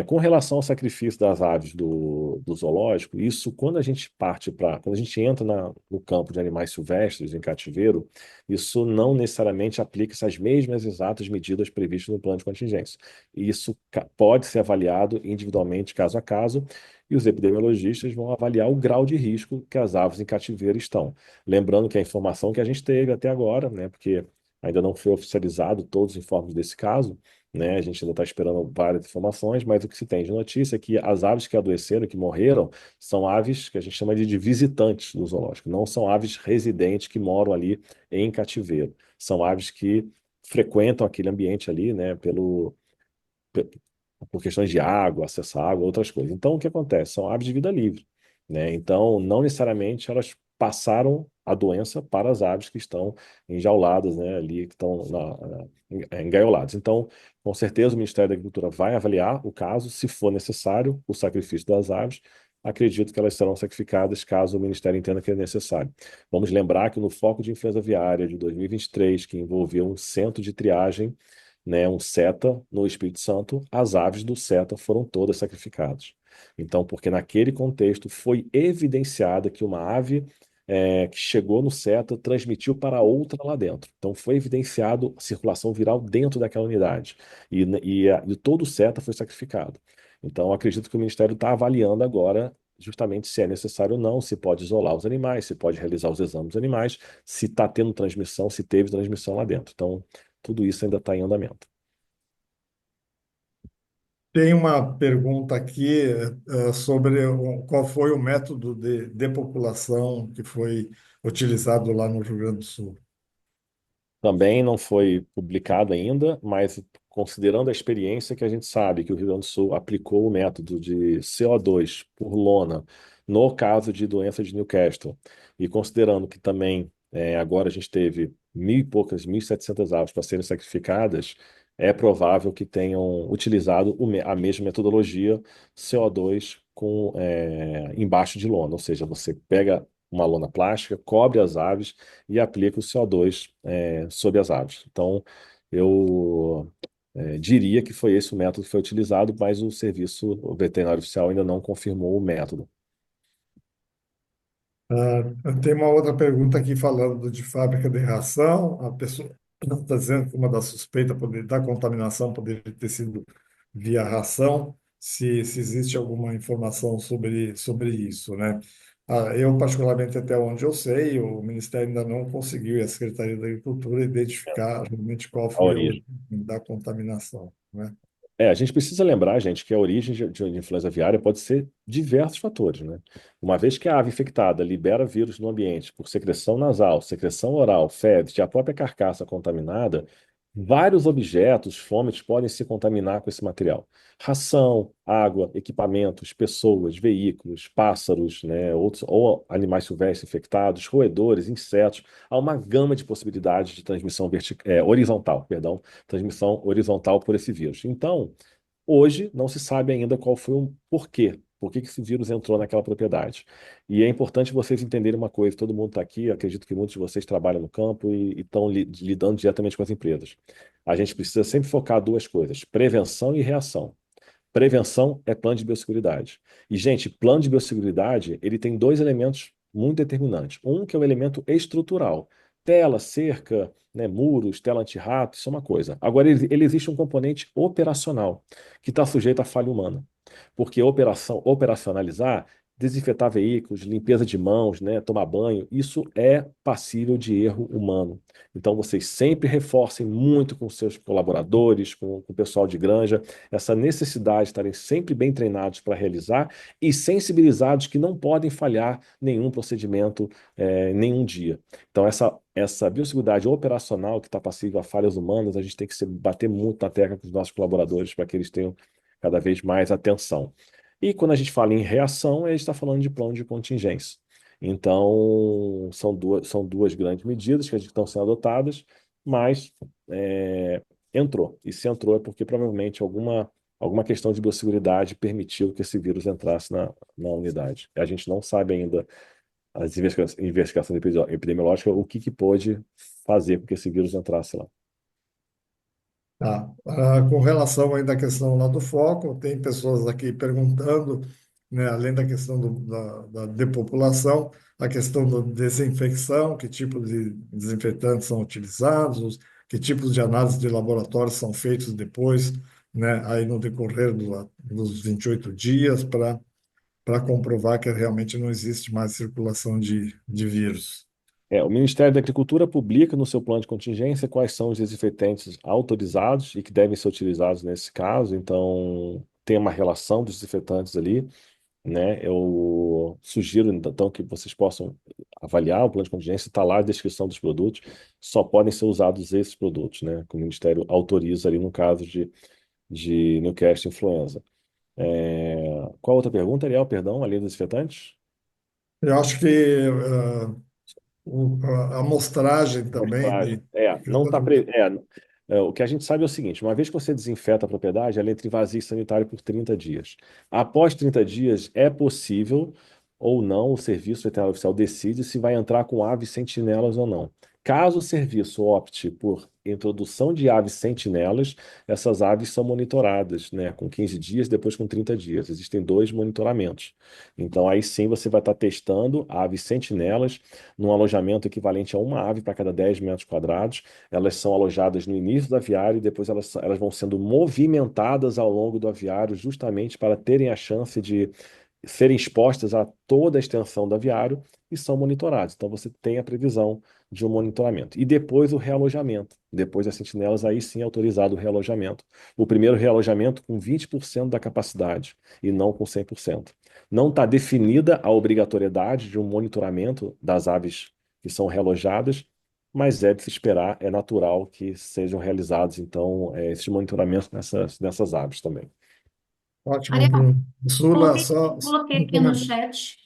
Com relação ao sacrifício das aves do zoológico, isso quando a gente quando a gente entra no campo de animais silvestres, em cativeiro, isso não necessariamente aplica essas mesmas exatas medidas previstas no plano de contingência. Isso pode ser avaliado individualmente, caso a caso, e os epidemiologistas vão avaliar o grau de risco que as aves em cativeiro estão. Lembrando que a informação que a gente teve até agora, né, porque ainda não foi oficializado todos os informes desse caso, né? A gente ainda está esperando várias informações, mas o que se tem de notícia é que as aves que adoeceram, que morreram, são aves que a gente chama de visitantes do zoológico, não são aves residentes que moram ali em cativeiro. São aves que frequentam aquele ambiente ali, né, pe- por questões de água, acesso à água, outras coisas. Então, o que acontece? São aves de vida livre, né? Então, não necessariamente elas passaram a doença para as aves que estão enjauladas, né, ali, que estão engaioladas. Então, com certeza, o Ministério da Agricultura vai avaliar o caso, se for necessário, o sacrifício das aves. Acredito que elas serão sacrificadas caso o Ministério entenda que é necessário. Vamos lembrar que no foco de influenza aviária de 2023, que envolveu um centro de triagem, né, um seta no Espírito Santo, as aves do seta foram todas sacrificadas. Então, porque naquele contexto foi evidenciada que uma ave que chegou no seta transmitiu para outra lá dentro. Então, foi evidenciado circulação viral dentro daquela unidade. E todo o seta foi sacrificado. Então, acredito que o Ministério está avaliando agora justamente se é necessário ou não, se pode isolar os animais, se pode realizar os exames dos animais, se está tendo transmissão, se teve transmissão lá dentro. Então, tudo isso ainda está em andamento.
Tem uma pergunta aqui sobre qual foi o método de depopulação que foi utilizado lá no Rio Grande do Sul.
Também não foi publicado ainda, mas considerando a experiência que a gente sabe que o Rio Grande do Sul aplicou o método de CO2 por lona no caso de doença de Newcastle, e considerando que também agora a gente teve mil e poucas, 1.700 aves para serem sacrificadas, é provável que tenham utilizado a mesma metodologia CO2 embaixo de lona, ou seja, você pega uma lona plástica, cobre as aves e aplica o CO2 sobre as aves. Então, eu diria que foi esse o método que foi utilizado, mas o serviço veterinário oficial ainda não confirmou o método.
Tem uma outra pergunta aqui falando de fábrica de ração. A pessoa está dizendo que uma das suspeitas da contaminação poderia ter sido via ração, se existe alguma informação sobre isso, né? Eu, particularmente, até onde eu sei, o Ministério ainda não conseguiu, e a Secretaria da Agricultura, identificar realmente qual
A
foi a origem
origem.
da contaminação, né?
A gente precisa lembrar, gente, que a origem de influenza aviária pode ser diversos fatores, né? Uma vez que a ave infectada libera vírus no ambiente por secreção nasal, secreção oral, fezes e a própria carcaça contaminada, vários objetos, fômites, podem se contaminar com esse material. Ração, água, equipamentos, pessoas, veículos, pássaros, né, outros, ou animais silvestres infectados, roedores, insetos. Há uma gama de possibilidades de transmissão horizontal, perdão, transmissão horizontal por esse vírus. Então, hoje não se sabe ainda qual foi o porquê Por que que esse vírus entrou naquela propriedade? E é importante vocês entenderem uma coisa: todo mundo está aqui, acredito que muitos de vocês trabalham no campo e estão lidando diretamente com as empresas. A gente precisa sempre focar duas coisas: prevenção e reação. Prevenção é plano de biosseguridade. E, gente, plano de biosseguridade, ele tem dois elementos muito determinantes. Um que é o elemento estrutural. Tela, cerca, né, muros, tela antirrato, isso é uma coisa. Agora, ele existe um componente operacional, que está sujeito à falha humana. Porque operacionalizar, desinfetar veículos, limpeza de mãos, né, tomar banho, isso é passível de erro humano. Então, vocês sempre reforcem muito com seus colaboradores, com o pessoal de granja, essa necessidade de estarem sempre bem treinados para realizar e sensibilizados que não podem falhar nenhum procedimento, nenhum dia. Então, essa biosseguridade operacional que está passível a falhas humanas, a gente tem que bater muito na tecla com os nossos colaboradores para que eles tenham cada vez mais atenção. E quando a gente fala em reação, a gente está falando de plano de contingência. Então, são duas grandes medidas que estão sendo adotadas, mas entrou. E se entrou é porque provavelmente alguma questão de biosseguridade permitiu que esse vírus entrasse na unidade. A gente não sabe ainda, as investigações epidemiológicas, o que pôde fazer com que esse vírus entrasse lá.
Tá. Com relação ainda à questão lá do foco, tem pessoas aqui perguntando, né, além da questão da depopulação, a questão da desinfecção, que tipos de desinfetantes são utilizados, que tipos de análise de laboratório são feitos depois, né, aí no decorrer dos 28 dias, para comprovar que realmente não existe mais circulação de vírus.
O Ministério da Agricultura publica no seu plano de contingência quais são os desinfetantes autorizados e que devem ser utilizados nesse caso. Então, tem uma relação dos desinfetantes ali, né? Eu sugiro, então, que vocês possam avaliar o plano de contingência, está lá a descrição dos produtos, só podem ser usados esses produtos, né? Que o Ministério autoriza ali no caso de Newcastle influenza. Qual outra pergunta, Ariel? Perdão, além dos desinfetantes?
Eu acho que a amostragem também
Amostragem.
de
Não tá o que a gente sabe é o seguinte: uma vez que você desinfeta a propriedade, ela entra em vazio sanitário por 30 dias. Após 30 dias, é possível ou não, o serviço veterinário oficial decide se vai entrar com aves sentinelas ou não. Caso o serviço opte por introdução de aves sentinelas, essas aves são monitoradas, né, com 15 dias, depois com 30 dias. Existem dois monitoramentos. Então, aí sim você vai estar testando aves sentinelas num alojamento equivalente a uma ave para cada 10 metros quadrados. Elas são alojadas no início do aviário e depois elas vão sendo movimentadas ao longo do aviário, justamente para terem a chance de serem expostas a toda a extensão do aviário e são monitorados. Então você tem a previsão de um monitoramento. E depois o realojamento. Depois das sentinelas, aí sim é autorizado o realojamento. O primeiro realojamento com 20% da capacidade e não com 100%. Não está definida a obrigatoriedade de um monitoramento das aves que são realojadas, mas é de se esperar, é natural que sejam realizados, então, esses monitoramentos nessas aves também.
ótimo,
Ariel,
Bruno. Sula, só
coloquei
um
aqui no
comentário.
chat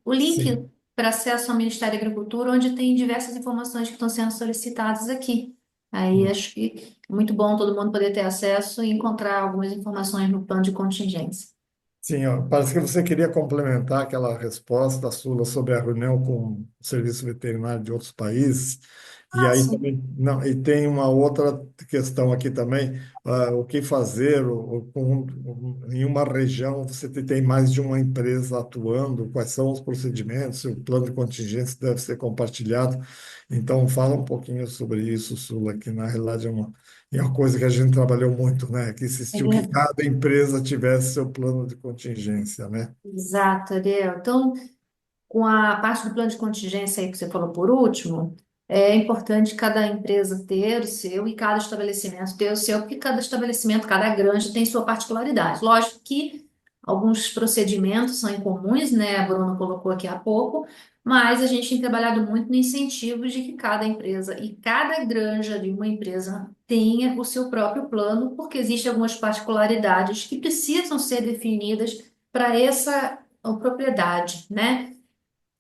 o link
Sim.
para acesso ao Ministério da Agricultura, onde tem diversas informações que estão sendo solicitadas aqui. Aí acho que é muito bom todo mundo poder ter acesso e encontrar algumas informações no plano de contingência.
Sim, ó, parece que você queria complementar aquela resposta sua sobre a reunião com o Serviço Veterinário de outros países. E
Ah,
aí
sim.
também, não, e tem uma outra questão aqui também, o que fazer em uma região você tem mais de uma empresa atuando, quais são os procedimentos, se o plano de contingência deve ser compartilhado. Então, fala um pouquinho sobre isso, Sula, que na realidade é uma coisa que a gente trabalhou muito, né? Que
É
insistiu que
verdade.
cada empresa tivesse seu plano de contingência, né?
Exato, Ariel. Então, com a parte do plano de contingência aí que você falou por último, é importante cada empresa ter o seu e cada estabelecimento ter o seu, porque cada estabelecimento, cada granja tem sua particularidade. Lógico que alguns procedimentos são incomuns, né? A Bruna colocou aqui há pouco, mas a gente tem trabalhado muito no incentivo de que cada empresa e cada granja de uma empresa tenha o seu próprio plano, porque existem algumas particularidades que precisam ser definidas para essa propriedade, né?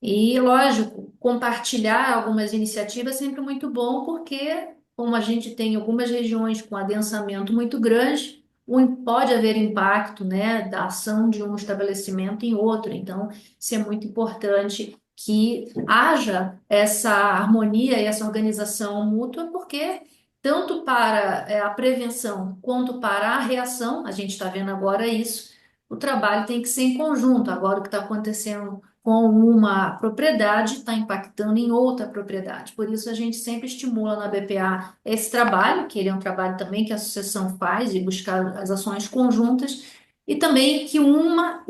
E, lógico, compartilhar algumas iniciativas é sempre muito bom, porque, como a gente tem algumas regiões com adensamento muito grande, pode haver impacto, né, da ação de um estabelecimento em outro. Então, isso é muito importante que haja essa harmonia e essa organização mútua, porque tanto para a prevenção quanto para a reação, a gente está vendo agora isso, o trabalho tem que ser em conjunto. Agora, o que está acontecendo com uma propriedade está impactando em outra propriedade. Por isso, a gente sempre estimula na BPA esse trabalho, que ele é um trabalho também que a associação faz, de buscar as ações conjuntas, e também que uma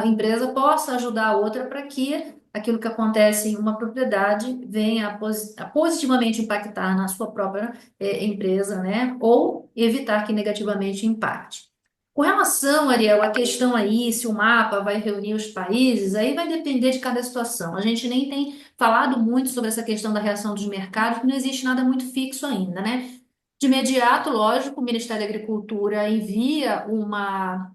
empresa possa ajudar a outra para que aquilo que acontece em uma propriedade venha a positivamente impactar na sua própria empresa, né? Ou evitar que negativamente impacte. Com relação, Ariel, à questão aí, se o mapa vai reunir os países, aí vai depender de cada situação. A gente nem tem falado muito sobre essa questão da reação dos mercados, porque não existe nada muito fixo ainda, né? De imediato, lógico, o Ministério da Agricultura envia uma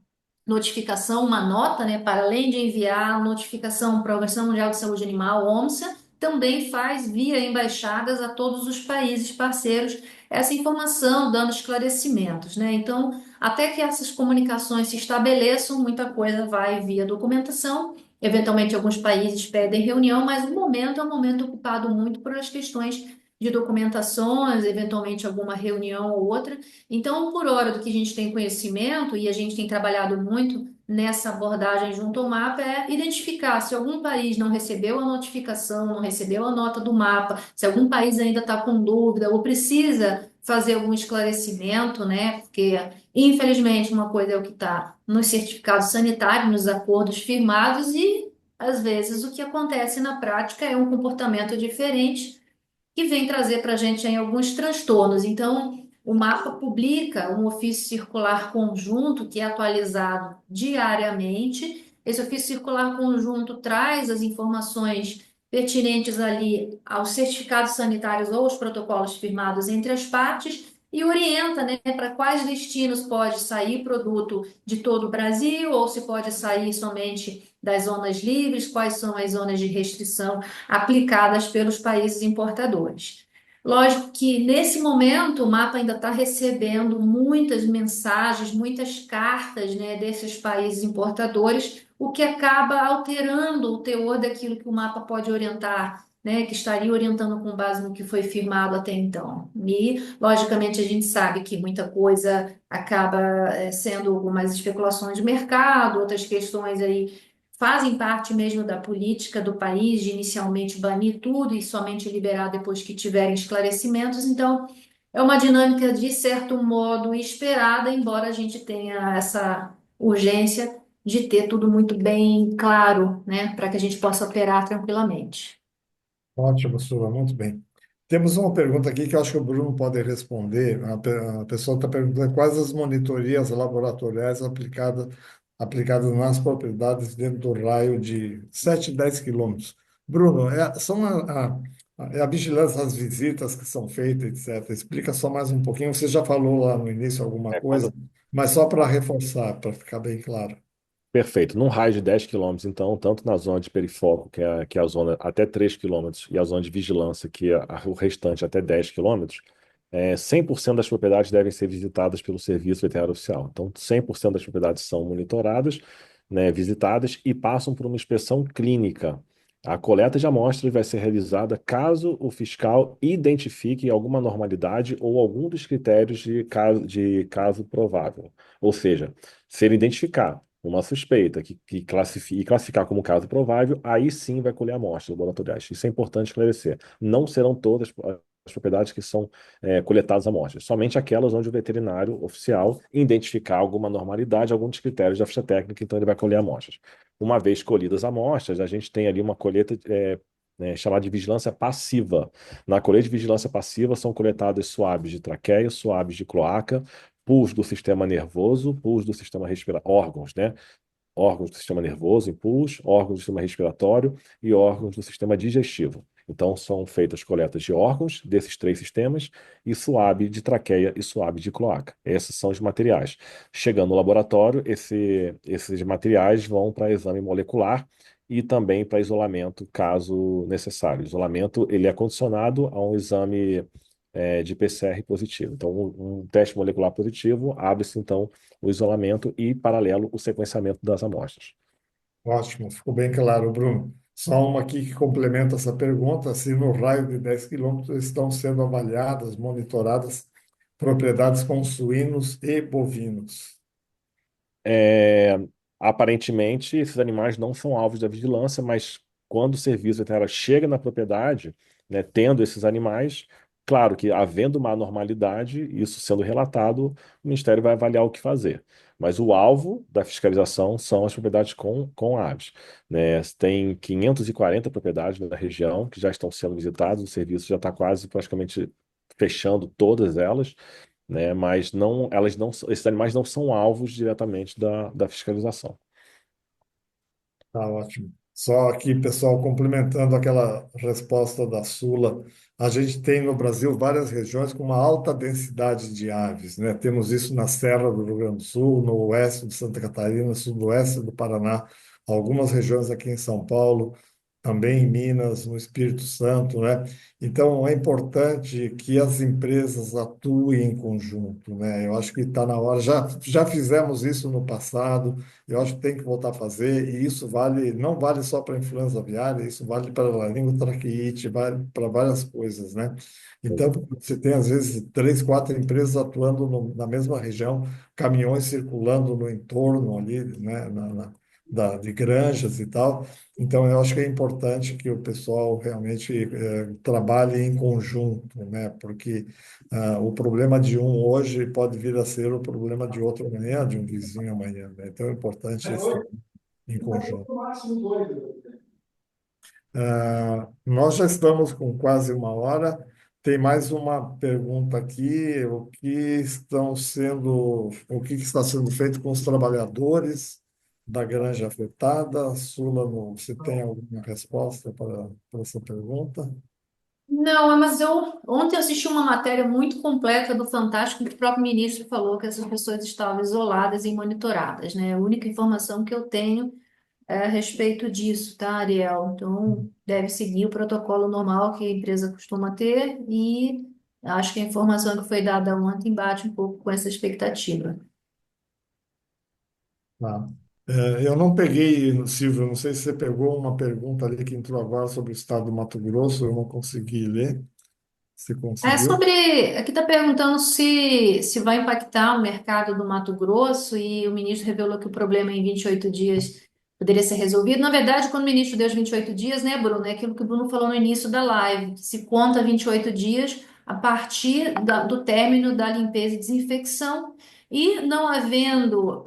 notificação, uma nota, né, para além de enviar a notificação para a Organização Mundial de Saúde Animal, OMSA, também faz via embaixadas a todos os países parceiros essa informação, dando esclarecimentos, né? Então, até que essas comunicações se estabeleçam, muita coisa vai via documentação. Eventualmente, alguns países pedem reunião, mas o momento é um momento ocupado muito por as questões de documentações, eventualmente alguma reunião ou outra. Então, por hora do que a gente tem conhecimento, e a gente tem trabalhado muito nessa abordagem junto ao mapa, é identificar se algum país não recebeu a notificação, não recebeu a nota do mapa, se algum país ainda está com dúvida ou precisa fazer algum esclarecimento, né? Porque, infelizmente, uma coisa é o que está nos certificados sanitários, nos acordos firmados, e às vezes o que acontece na prática é um comportamento diferente que vem trazer para a gente aí alguns transtornos. Então, o mapa publica um ofício circular conjunto que é atualizado diariamente. Esse ofício circular conjunto traz as informações pertinentes ali aos certificados sanitários ou aos protocolos firmados entre as partes e orienta, né, para quais destinos pode sair produto de todo o Brasil ou se pode sair somente das zonas livres, quais são as zonas de restrição aplicadas pelos países importadores. Lógico que nesse momento o mapa ainda está recebendo muitas mensagens, muitas cartas, né, desses países importadores, o que acaba alterando o teor daquilo que o mapa pode orientar, né, que estaria orientando com base no que foi firmado até então. E, logicamente, a gente sabe que muita coisa acaba sendo algumas especulações de mercado, outras questões aí fazem parte mesmo da política do país de inicialmente banir tudo e somente liberar depois que tiverem esclarecimentos. Então, é uma dinâmica de certo modo esperada, embora a gente tenha essa urgência de ter tudo muito bem claro, né, para que a gente possa operar tranquilamente.
Ótimo, Sula, muito bem. Temos uma pergunta aqui que eu acho que o Bruno pode responder. A pessoa está perguntando quais as monitorias laboratoriais aplicadas nas propriedades dentro do raio de 7 10 quilômetros. Bruno, são a vigilância das visitas que são feitas, etc. Explica só mais um pouquinho. Você já falou lá no início alguma
É,
coisa, mas só para reforçar, para ficar bem claro.
perfeito. Num raio de 10 quilômetros, então, tanto na zona de perifoco, que é a zona até 3 quilômetros, e a zona de vigilância, que é o restante até 10 quilômetros, 100% das propriedades devem ser visitadas pelo Serviço Veterinário Oficial. Então, 100% das propriedades são monitoradas, né, visitadas e passam por uma inspeção clínica. A coleta de amostras vai ser realizada caso o fiscal identifique alguma anormalidade ou algum dos critérios de caso provável. Ou seja, se ele identificar uma suspeita e classificar como caso provável, aí sim vai colher amostras laboratoriais. Isso é importante esclarecer. Não serão todas as propriedades que são coletadas amostras, somente aquelas onde o veterinário oficial identificar alguma anormalidade, algum dos critérios da ficha técnica, então ele vai colher amostras. Uma vez colhidas as amostras, a gente tem ali uma colheita chamada de vigilância passiva. Na colheita de vigilância passiva são coletadas suaves de traqueia, suaves de cloaca, pus do sistema nervoso, pus do sistema respiratório, órgãos, né? Órgãos do sistema nervoso, impuls, órgãos do sistema respiratório e órgãos do sistema digestivo. Então, são feitas coletas de órgãos desses três sistemas e suave de traqueia e suave de cloaca. Esses são os materiais. Chegando no laboratório, esses materiais vão para exame molecular e também para isolamento, caso necessário. O isolamento ele é condicionado a um exame de PCR positivo. Então, um teste molecular positivo, abre-se então o isolamento e, paralelo, o sequenciamento das amostras.
Ótimo, ficou bem claro, Bruno. Só uma aqui que complementa essa pergunta: se no raio de 10 quilômetros estão sendo avaliadas, monitoradas propriedades com suínos e bovinos.
É, aparentemente, esses animais não são alvos da vigilância, mas quando o serviço veterinário chega na propriedade, né, tendo esses animais, claro que havendo uma anormalidade, isso sendo relatado, o Ministério vai avaliar o que fazer. Mas o alvo da fiscalização são as propriedades com aves, né? Tem 540 propriedades na região que já estão sendo visitadas, o serviço já está quase praticamente fechando todas elas, né? Mas não, elas não, esses animais não são alvos diretamente da fiscalização.
Tá ótimo. Só aqui, pessoal, complementando aquela resposta da Sula, a gente tem no Brasil várias regiões com uma alta densidade de aves, né? Temos isso na Serra do Rio Grande do Sul, no oeste de Santa Catarina, sudoeste do Paraná, algumas regiões aqui em São Paulo, também em Minas, no Espírito Santo, né? Então, é importante que as empresas atuem em conjunto, né? Eu acho que está na hora, já fizemos isso no passado, eu acho que tem que voltar a fazer, e isso vale, não vale só para a influenza aviária, isso vale para a laringotraqueite, vale para várias coisas, né? Então, você tem, às vezes, três, quatro empresas atuando na mesma região, caminhões circulando no entorno ali, né? De granjas e tal. Então, eu acho que é importante que o pessoal realmente trabalhe em conjunto, né? Porque o problema de um hoje pode vir a ser o problema de outro amanhã, de um vizinho amanhã, né? Então, é importante esse em conjunto. Nós já estamos com quase uma hora. Tem mais uma pergunta aqui. O que está sendo feito com os trabalhadores da granja afetada? Sula, você tem alguma resposta para essa pergunta?
Não, mas eu ontem eu assisti uma matéria muito completa do Fantástico que o próprio ministro falou que essas pessoas estavam isoladas e monitoradas, né? A única informação que eu tenho é a respeito disso, tá, Ariel? Então, deve seguir o protocolo normal que a empresa costuma ter e acho que a informação que foi dada ontem bate um pouco com essa expectativa.
Tá. Eu não peguei, Silvio, não sei se você pegou uma pergunta ali que entrou agora sobre o estado do Mato Grosso, eu não consegui ler. Você
É
conseguiu?
sobre. Aqui está perguntando se vai impactar o mercado do Mato Grosso e o ministro revelou que o problema em 28 dias poderia ser resolvido. Na verdade, quando o ministro deu os 28 dias, né, Bruno? É aquilo que o Bruno falou no início da live, que se conta 28 dias a partir do término da limpeza e desinfecção. E não havendo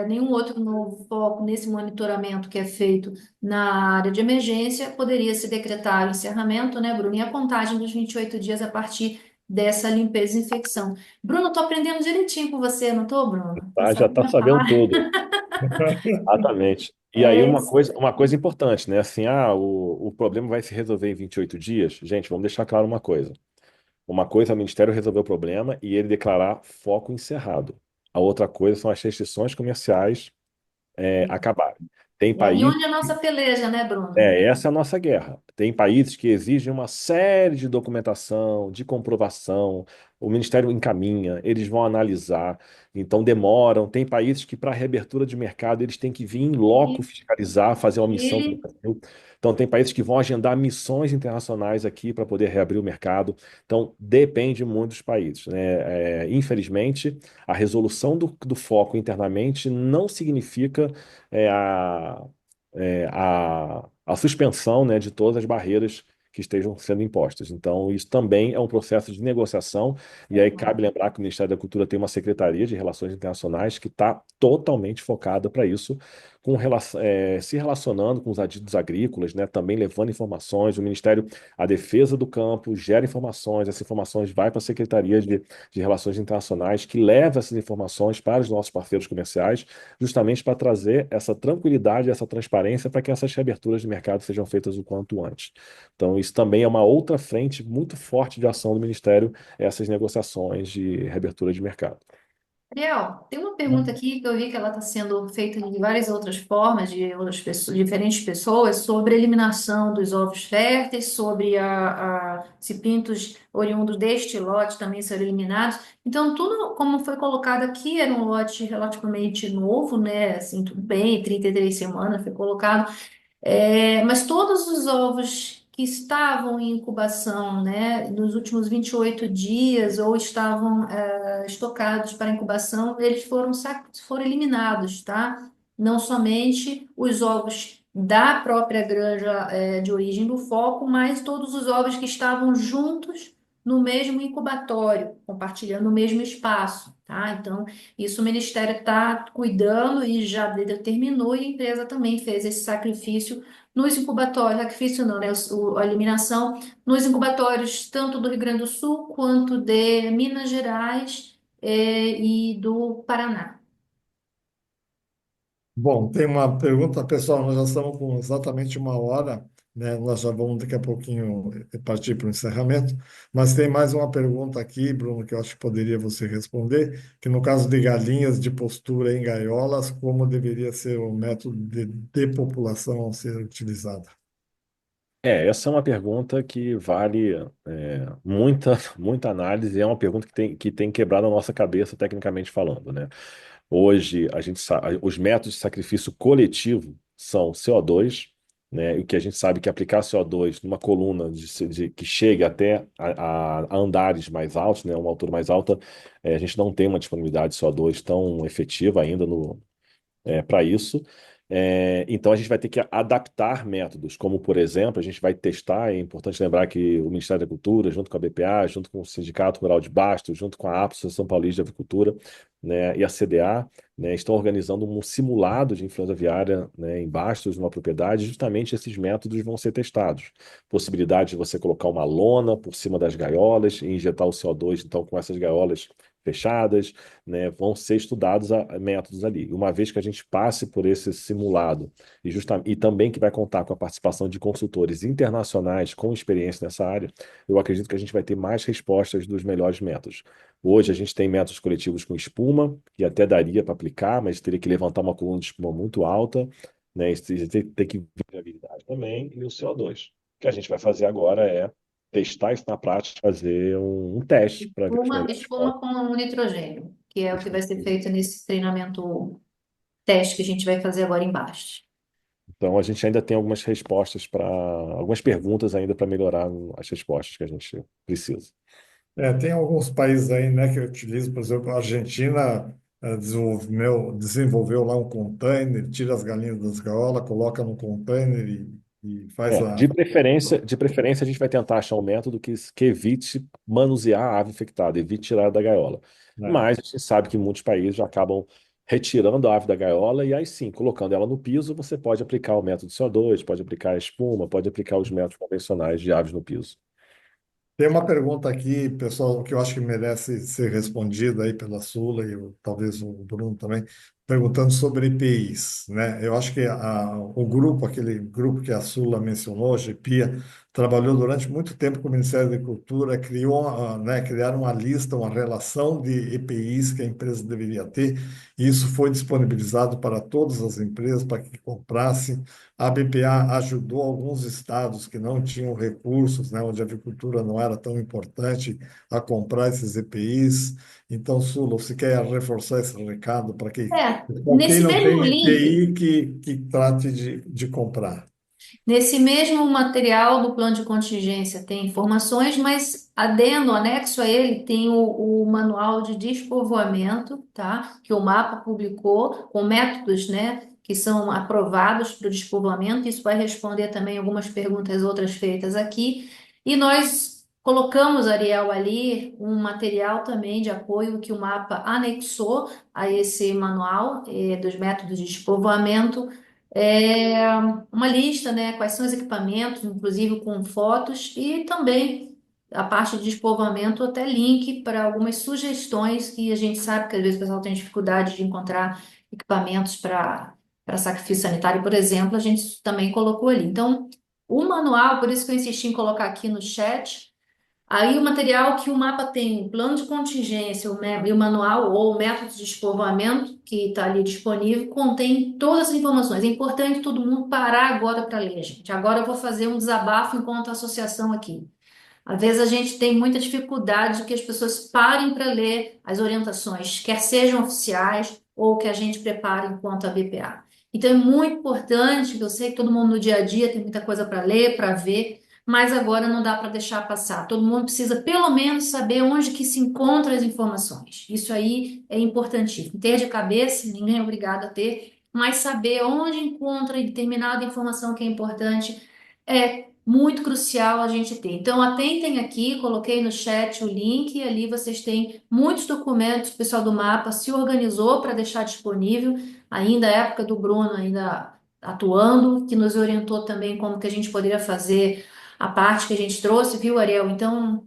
nenhum outro novo foco nesse monitoramento que é feito na área de emergência, poderia se decretar o encerramento, né, Bruno? E a contagem dos 28 dias a partir dessa limpeza e infecção. Bruno, eu tô aprendendo direitinho com você, não tô, Bruno? Tô
Tá? Já está
sabendo
sabendo
falar.
tudo. Exatamente. E aí
É isso.
uma coisa importante, né? Assim, o problema vai se resolver em 28 dias. Gente, vamos deixar claro uma coisa. Uma coisa é o Ministério resolver o problema e ele declarar foco encerrado. A outra coisa são as restrições comerciais acabarem. Tem
E aí
países.
onde a nossa peleja, né, Bruno?
Essa é a nossa guerra. Tem países que exigem uma série de documentação, de comprovação. O Ministério encaminha, eles vão analisar, então demoram. Tem países que, para reabertura de mercado, eles têm que vir em loco
E
fiscalizar, fazer uma missão para o
ele,
Brasil. Então, tem países que vão agendar missões internacionais aqui para poder reabrir o mercado. Então, depende muito dos países, né? Infelizmente, a resolução do foco internamente não significa é, a a suspensão, né, de todas as barreiras que estejam sendo impostas. Então, isso também é um processo de negociação, e aí cabe lembrar que o Ministério da Cultura tem uma Secretaria de Relações Internacionais que está totalmente focada para isso, se relacionando com os adidos agrícolas, né, também levando informações. O Ministério, a Defesa do Campo, gera informações, essas informações vai para a Secretaria de Relações Internacionais, que leva essas informações para os nossos parceiros comerciais, justamente para trazer essa tranquilidade, essa transparência para que essas reaberturas de mercado sejam feitas o quanto antes. Então, isso também é uma outra frente muito forte de ação do Ministério, essas negociações de reabertura de mercado.
Ariel, tem uma pergunta aqui que eu vi que ela está sendo feita de várias outras formas, de outras pessoas, diferentes pessoas, sobre a eliminação dos ovos férteis, sobre se pintos oriundos deste lote também serem eliminados. Então, tudo como foi colocado aqui era um lote relativamente novo, né? Assim, tudo bem, 33 semanas foi colocado. Mas todos os ovos que estavam em incubação, né, nos últimos 28 dias ou estavam estocados para incubação, eles foram eliminados, tá? Não somente os ovos da própria granja, de origem do foco, mas todos os ovos que estavam juntos no mesmo incubatório, compartilhando o mesmo espaço, tá? Então, isso o Ministério está cuidando e já determinou, e a empresa também fez esse sacrifício nos incubatórios, sacrifício não, né? A eliminação nos incubatórios tanto do Rio Grande do Sul quanto de Minas Gerais, e do Paraná.
Bom, tem uma pergunta, pessoal, nós já estamos com exatamente uma hora, né? Nós já vamos daqui a pouquinho partir para o encerramento, mas tem mais uma pergunta aqui, Bruno, que eu acho que poderia você responder, que no caso de galinhas de postura em gaiolas, como deveria ser o método de depopulação a ser utilizado?
Essa é uma pergunta que vale muita, muita análise, é uma pergunta que tem quebrado a nossa cabeça, tecnicamente falando, né? Hoje, os métodos de sacrifício coletivo são CO2, né? E que a gente sabe que aplicar CO2 numa coluna que chega até a andares mais altos, né? Uma altura mais alta, a gente não tem uma disponibilidade de CO2 tão efetiva ainda para isso. Então, a gente vai ter que adaptar métodos, como, por exemplo, a gente vai testar. É importante lembrar que o Ministério da Agricultura, junto com a BPA, junto com o Sindicato Rural de Bastos, junto com a APA, Associação Paulista de Avicultura, né, e a CDA, né, estão organizando um simulado de influenza aviária, né, em Bastos, numa propriedade. Justamente esses métodos vão ser testados. Possibilidade de você colocar uma lona por cima das gaiolas e injetar o CO2, então, com essas gaiolas fechadas, né, vão ser estudados métodos ali. Uma vez que a gente passe por esse simulado e também que vai contar com a participação de consultores internacionais com experiência nessa área, eu acredito que a gente vai ter mais respostas dos melhores métodos. Hoje a gente tem métodos coletivos com espuma, que até daria para aplicar, mas teria que levantar uma coluna de espuma muito alta, né, e ter que ver a viabilidade também, e o CO2. O que a gente vai fazer agora é testar isso na prática, fazer um teste para ver os melhores
Espuma com o nitrogênio, que é o que vai ser feito nesse treinamento teste que a gente vai fazer agora embaixo.
Então, a gente ainda tem algumas respostas algumas perguntas ainda para melhorar as respostas que a gente precisa.
Tem alguns países aí, né, que utilizam, por exemplo, a Argentina desenvolveu lá um container, tira as galinhas das gaiolas, coloca no container e faz
De preferência, a gente vai tentar achar um método que evite manusear a ave infectada, evite tirar da gaiola.
né.
Mas a gente sabe que muitos países já acabam retirando a ave da gaiola e aí sim, colocando ela no piso, você pode aplicar o método CO2, pode aplicar a espuma, pode aplicar os métodos convencionais de aves no piso.
Tem uma pergunta aqui, pessoal, que eu acho que merece ser respondida aí pela Sula e talvez o Bruno também, perguntando sobre EPIs, né? Eu acho que aquele grupo que a Sula mencionou, a GPIA, trabalhou durante muito tempo com o Ministério da Agricultura, criaram uma lista, uma relação de EPIs que a empresa deveria ter, e isso foi disponibilizado para todas as empresas para que comprassem. A BPA ajudou alguns estados que não tinham recursos, né, onde a agricultura não era tão importante, a comprar esses EPIs. Então, Sula, você quer reforçar esse recado para quem
Nesse
não
mesmo
tem
link,
EPI que trate de comprar?
nesse mesmo material do plano de contingência tem informações, mas adendo, anexo a ele, tem o manual de despovoamento, tá? Que o MAPA publicou, com métodos, né, que são aprovados para o despovoamento. Isso vai responder também algumas perguntas outras feitas aqui. E nós colocamos, Ariel, ali um material também de apoio que o MAPA anexou a esse manual, dos métodos de despovoamento. É, uma lista, né? Quais são os equipamentos, inclusive com fotos, e também a parte de despovoamento, até link para algumas sugestões que a gente sabe que às vezes o pessoal tem dificuldade de encontrar equipamentos para sacrifício sanitário, por exemplo, a gente também colocou ali. Então, o manual, por isso que eu insisti em colocar aqui no chat, Aí o material que o mapa tem, o plano de contingência, e o manual ou o método de escoamento que está ali disponível, contém todas as informações. É importante todo mundo parar agora para ler, gente. Agora eu vou fazer um desabafo enquanto associação aqui. Às vezes a gente tem muita dificuldade de que as pessoas parem para ler as orientações, quer sejam oficiais ou que a gente prepare enquanto a BPA. Então é muito importante, que eu sei que todo mundo no dia a dia tem muita coisa para ler, para ver, mas agora não dá para deixar passar. Todo mundo precisa pelo menos saber onde que se encontram as informações. Isso aí é importantíssimo. Ter de cabeça, ninguém é obrigado a ter, mas saber onde encontra determinada informação que é importante é muito crucial a gente ter. Então, atentem aqui, coloquei no chat o link, e ali vocês têm muitos documentos, o pessoal do mapa se organizou para deixar disponível, ainda a época do Bruno ainda atuando, que nos orientou também como que a gente poderia fazer a parte que a gente trouxe, viu, Ariel? Então,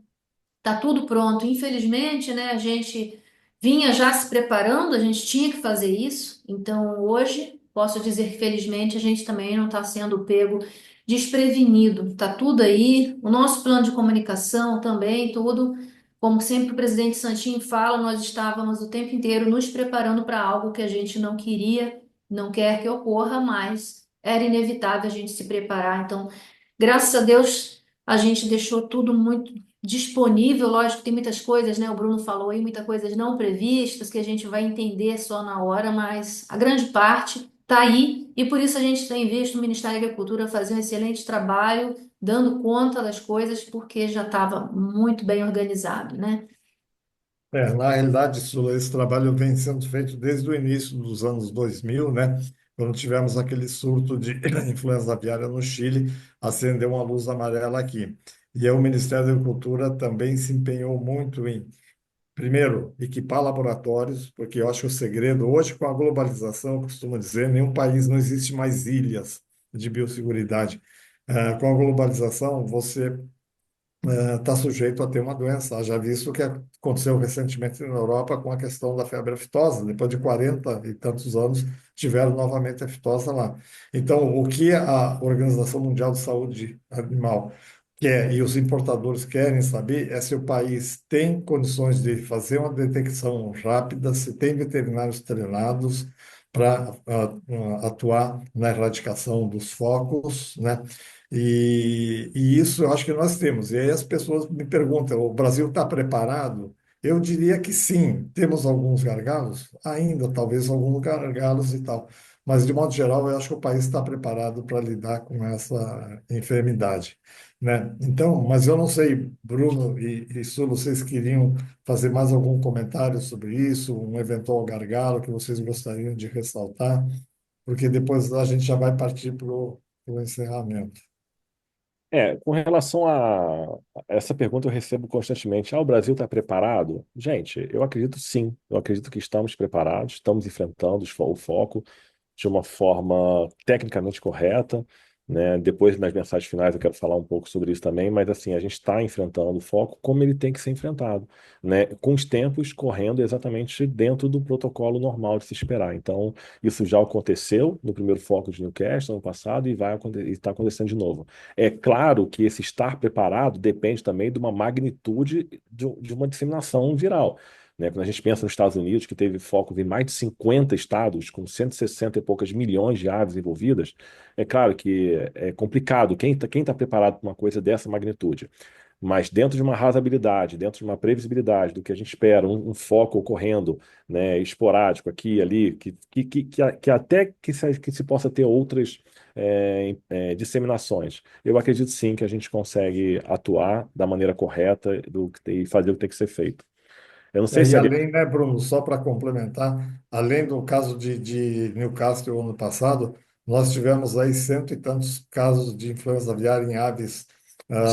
tá tudo pronto. Infelizmente, né, a gente vinha já se preparando, a gente tinha que fazer isso. Então, hoje, posso dizer que felizmente a gente também não está sendo pego desprevenido. Tá tudo aí. O nosso plano de comunicação também, tudo. Como sempre o presidente Santinho fala, nós estávamos o tempo inteiro nos preparando para algo que a gente não queria, não quer que ocorra, mas era inevitável a gente se preparar. Então, graças a Deus, a gente deixou tudo muito disponível. Lógico, tem muitas coisas, né? O Bruno falou aí, muitas coisas não previstas que a gente vai entender só na hora, mas a grande parte está aí e por isso a gente tem visto o Ministério da Agricultura fazer um excelente trabalho, dando conta das coisas, porque já estava muito bem organizado, né?
Na realidade, Sula, esse trabalho vem sendo feito desde o início dos anos 2000, né? Quando tivemos aquele surto de influenza aviária no Chile, acendeu uma luz amarela aqui. E aí o Ministério da Agricultura também se empenhou muito em, primeiro, equipar laboratórios, porque eu acho que o segredo, hoje com a globalização, eu costumo dizer, nenhum país, não existe mais ilhas de biosseguridade. Com a globalização, você está sujeito a ter uma doença. Já visto o que aconteceu recentemente na Europa com a questão da febre aftosa. Depois de 40 e tantos anos, tiveram novamente a aftosa lá. Então, o que a Organização Mundial de Saúde Animal quer e os importadores querem saber é se o país tem condições de fazer uma detecção rápida, se tem veterinários treinados para atuar na erradicação dos focos, né? E isso eu acho que nós temos. E aí as pessoas me perguntam: o Brasil está preparado? Eu diria que sim. Temos alguns gargalos? Ainda, talvez alguns gargalos e tal. Mas, de modo geral, eu acho que o país está preparado para lidar com essa enfermidade, né? Então, mas eu não sei, Bruno e Su, vocês queriam fazer mais algum comentário sobre isso, um eventual gargalo que vocês gostariam de ressaltar? Porque depois a gente já vai partir para o encerramento.
Com relação a essa pergunta, eu recebo constantemente: o Brasil está preparado? Gente, eu acredito sim, eu acredito que estamos preparados, estamos enfrentando o foco de uma forma tecnicamente correta, né? Depois, nas mensagens finais, eu quero falar um pouco sobre isso também, mas assim, a gente está enfrentando o foco como ele tem que ser enfrentado, né? Com os tempos correndo exatamente dentro do protocolo normal de se esperar. Então, isso já aconteceu no primeiro foco de Newcastle ano passado e vai está acontecendo de novo. É claro que esse estar preparado depende também de uma magnitude de uma disseminação viral, né? Quando a gente pensa nos Estados Unidos, que teve foco em mais de 50 estados, com 160 e poucas milhões de aves envolvidas, é claro que é complicado. Quem tá preparado para uma coisa dessa magnitude? Mas dentro de uma razoabilidade, dentro de uma previsibilidade do que a gente espera, um foco ocorrendo, né, esporádico aqui e ali, que até que se possa ter outras disseminações. Eu acredito sim que a gente consegue atuar da maneira correta e fazer o que tem que ser feito. Eu não sei
E
se ali.
além, né, Bruno, só para complementar, além do caso de Newcastle ano passado, nós tivemos aí cento e tantos casos de influenza aviária em aves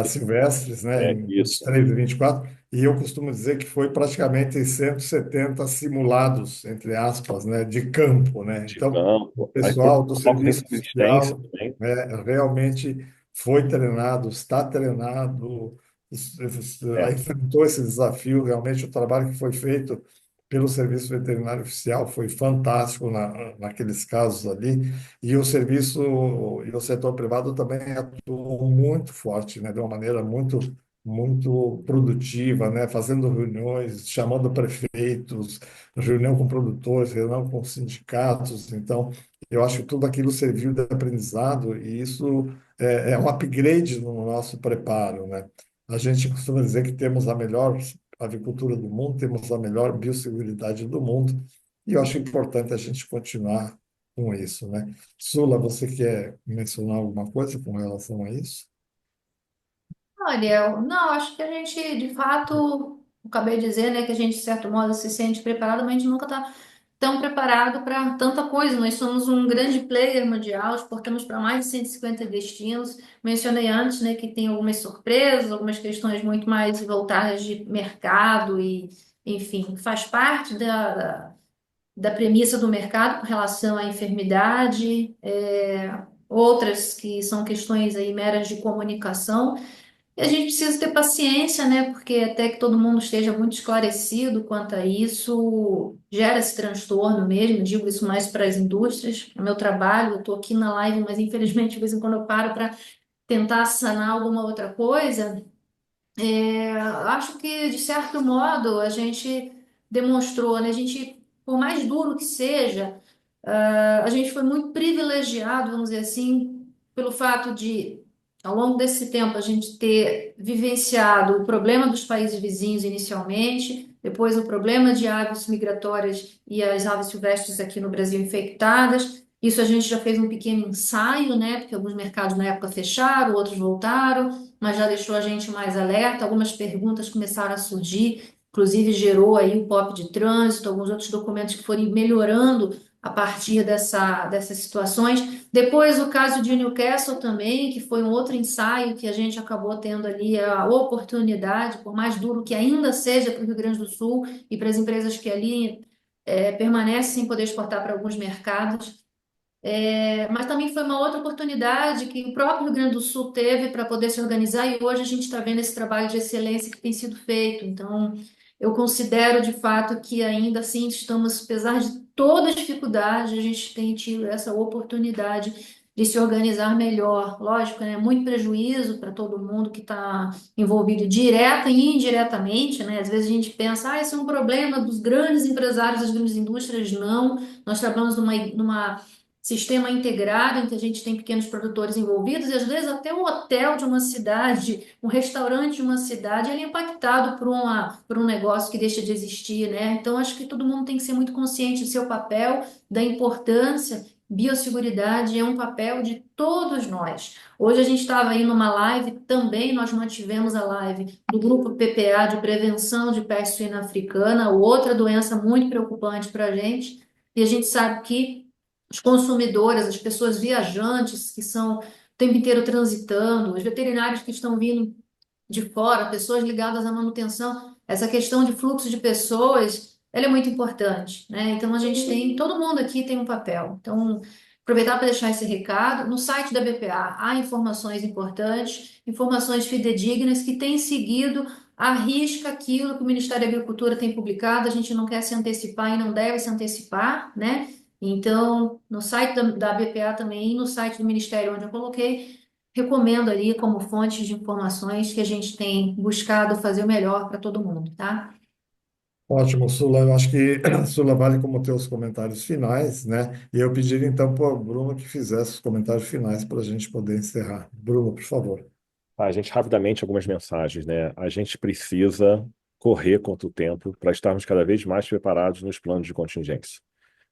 silvestres, né,
É
em
isso,
23 e 24, e eu costumo dizer que foi praticamente 170 simulados, entre aspas, né, de campo, né?
de
Então, o
campo. Aí teve
pessoal do
focos em
serviço
subsistência
social,
também.
né, realmente foi treinado, está treinado,
É,
enfrentou esse desafio. Realmente, o trabalho que foi feito pelo Serviço Veterinário Oficial foi fantástico naqueles casos ali. E o serviço e o setor privado também atuou muito forte, né, de uma maneira muito muito produtiva, né? Fazendo reuniões, chamando prefeitos, reunião com produtores, reunião com sindicatos. Então, eu acho que tudo aquilo serviu de aprendizado e isso é um upgrade no nosso preparo, né? A gente costuma dizer que temos a melhor avicultura do mundo, temos a melhor biosseguridade do mundo, e eu acho importante a gente continuar com isso, né? Sula, você quer mencionar alguma coisa com relação a isso?
Olha, não, acho que a gente, de fato, eu acabei de dizer, né, que a gente, de certo modo, se sente preparado, mas a gente nunca está tão preparado para tanta coisa. Nós somos um grande player mundial, exportamos para mais de 150 destinos. Mencionei antes, né, que tem algumas surpresas, algumas questões muito mais voltadas de mercado e, enfim, faz parte da premissa do mercado com relação à enfermidade, outras que são questões aí meras de comunicação. E a gente precisa ter paciência, né? Porque até que todo mundo esteja muito esclarecido quanto a isso, gera esse transtorno mesmo. Digo isso mais para as indústrias. No meu trabalho, eu estou aqui na live, mas infelizmente de vez em quando eu paro para tentar sanar alguma outra coisa. Acho que, de certo modo, a gente demonstrou, né? A gente, por mais duro que seja, a gente foi muito privilegiado, vamos dizer assim, pelo fato de, ao longo desse tempo, a gente ter vivenciado o problema dos países vizinhos inicialmente, depois o problema de aves migratórias e as aves silvestres aqui no Brasil infectadas. Isso a gente já fez um pequeno ensaio, né? Porque alguns mercados na época fecharam, outros voltaram, mas já deixou a gente mais alerta. Algumas perguntas começaram a surgir, inclusive gerou aí o POP de trânsito, alguns outros documentos que foram melhorando a partir dessas situações. Depois, o caso de Newcastle também, que foi um outro ensaio que a gente acabou tendo ali a oportunidade, por mais duro que ainda seja para o Rio Grande do Sul e para as empresas que ali permanecem sem poder exportar para alguns mercados. Mas também foi uma outra oportunidade que o próprio Rio Grande do Sul teve para poder se organizar e hoje a gente está vendo esse trabalho de excelência que tem sido feito. Então, eu considero de fato que ainda assim estamos, apesar de toda a dificuldade, a gente tem tido essa oportunidade de se organizar melhor. Lógico, né? Muito prejuízo para todo mundo que está envolvido direta e indiretamente, né? Às vezes a gente pensa, isso é um problema dos grandes empresários, das grandes indústrias. Não, nós trabalhamos numa sistema integrado em que a gente tem pequenos produtores envolvidos e às vezes até o hotel de uma cidade, um restaurante de uma cidade, ele é impactado por um negócio que deixa de existir, né? Então acho que todo mundo tem que ser muito consciente do seu papel, da importância. Biosseguridade é um papel de todos nós. Hoje a gente estava aí numa live, também nós mantivemos a live do grupo PPA de prevenção de peste suína africana, outra doença muito preocupante para a gente, e a gente sabe que os consumidores, as pessoas viajantes que são o tempo inteiro transitando, os veterinários que estão vindo de fora, pessoas ligadas à manutenção, essa questão de fluxo de pessoas, ela é muito importante, né? Então a gente tem, todo mundo aqui tem um papel. Então, aproveitar para deixar esse recado, no site da BPA há informações importantes, informações fidedignas que têm seguido à risca aquilo que o Ministério da Agricultura tem publicado, a gente não quer se antecipar e não deve se antecipar, né? Então, no site da BPA também e no site do Ministério onde eu coloquei, recomendo ali como fontes de informações que a gente tem buscado fazer o melhor para todo mundo, tá?
Ótimo, Sula. Eu acho que Sula vale como ter os comentários finais, né? E eu pediria então para o Bruno que fizesse os comentários finais para a gente poder encerrar. Bruno, por favor.
A gente, rapidamente, algumas mensagens, né? A gente precisa correr contra o tempo para estarmos cada vez mais preparados nos planos de contingência.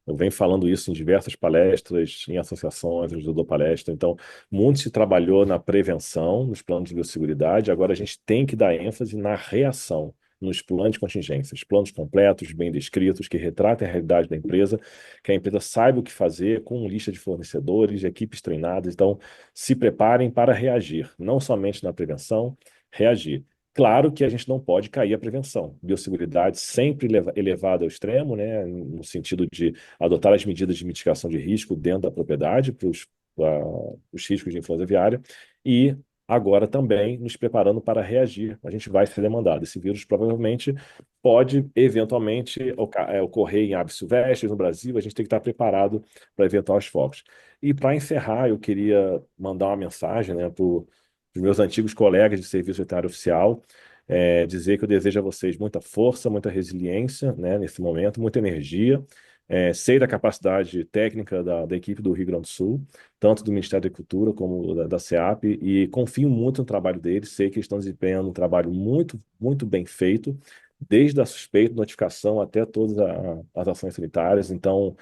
Eu venho falando isso em diversas palestras, em associações, eu dou palestra. Então, muito se trabalhou na prevenção, nos planos de biosseguridade. Agora a gente tem que dar ênfase na reação, nos planos de contingências, planos completos, bem descritos, que retratem a realidade da empresa, que a empresa saiba o que fazer, com lista de fornecedores, equipes treinadas. Então, se preparem para reagir, não somente na prevenção, reagir. Claro que a gente não pode cair a prevenção. Biosseguridade sempre elevada ao extremo, né, no sentido de adotar as medidas de mitigação de risco dentro da propriedade para os riscos de influenza aviária e agora também nos preparando para reagir. A gente vai ser demandado. Esse vírus provavelmente pode eventualmente ocorrer em aves silvestres no Brasil. A gente tem que estar preparado para eventuais focos. E para encerrar, eu queria mandar uma mensagem, né, dos meus antigos colegas de serviço veterinário oficial, dizer que eu desejo a vocês muita força, muita resiliência, né, nesse momento, muita energia. Sei da capacidade técnica da equipe do Rio Grande do Sul, tanto do Ministério da Agricultura como da SEAP, e confio muito no trabalho deles. Sei que eles estão desempenhando um trabalho muito, muito bem feito, desde a suspeita, notificação até todas as ações sanitárias. Então,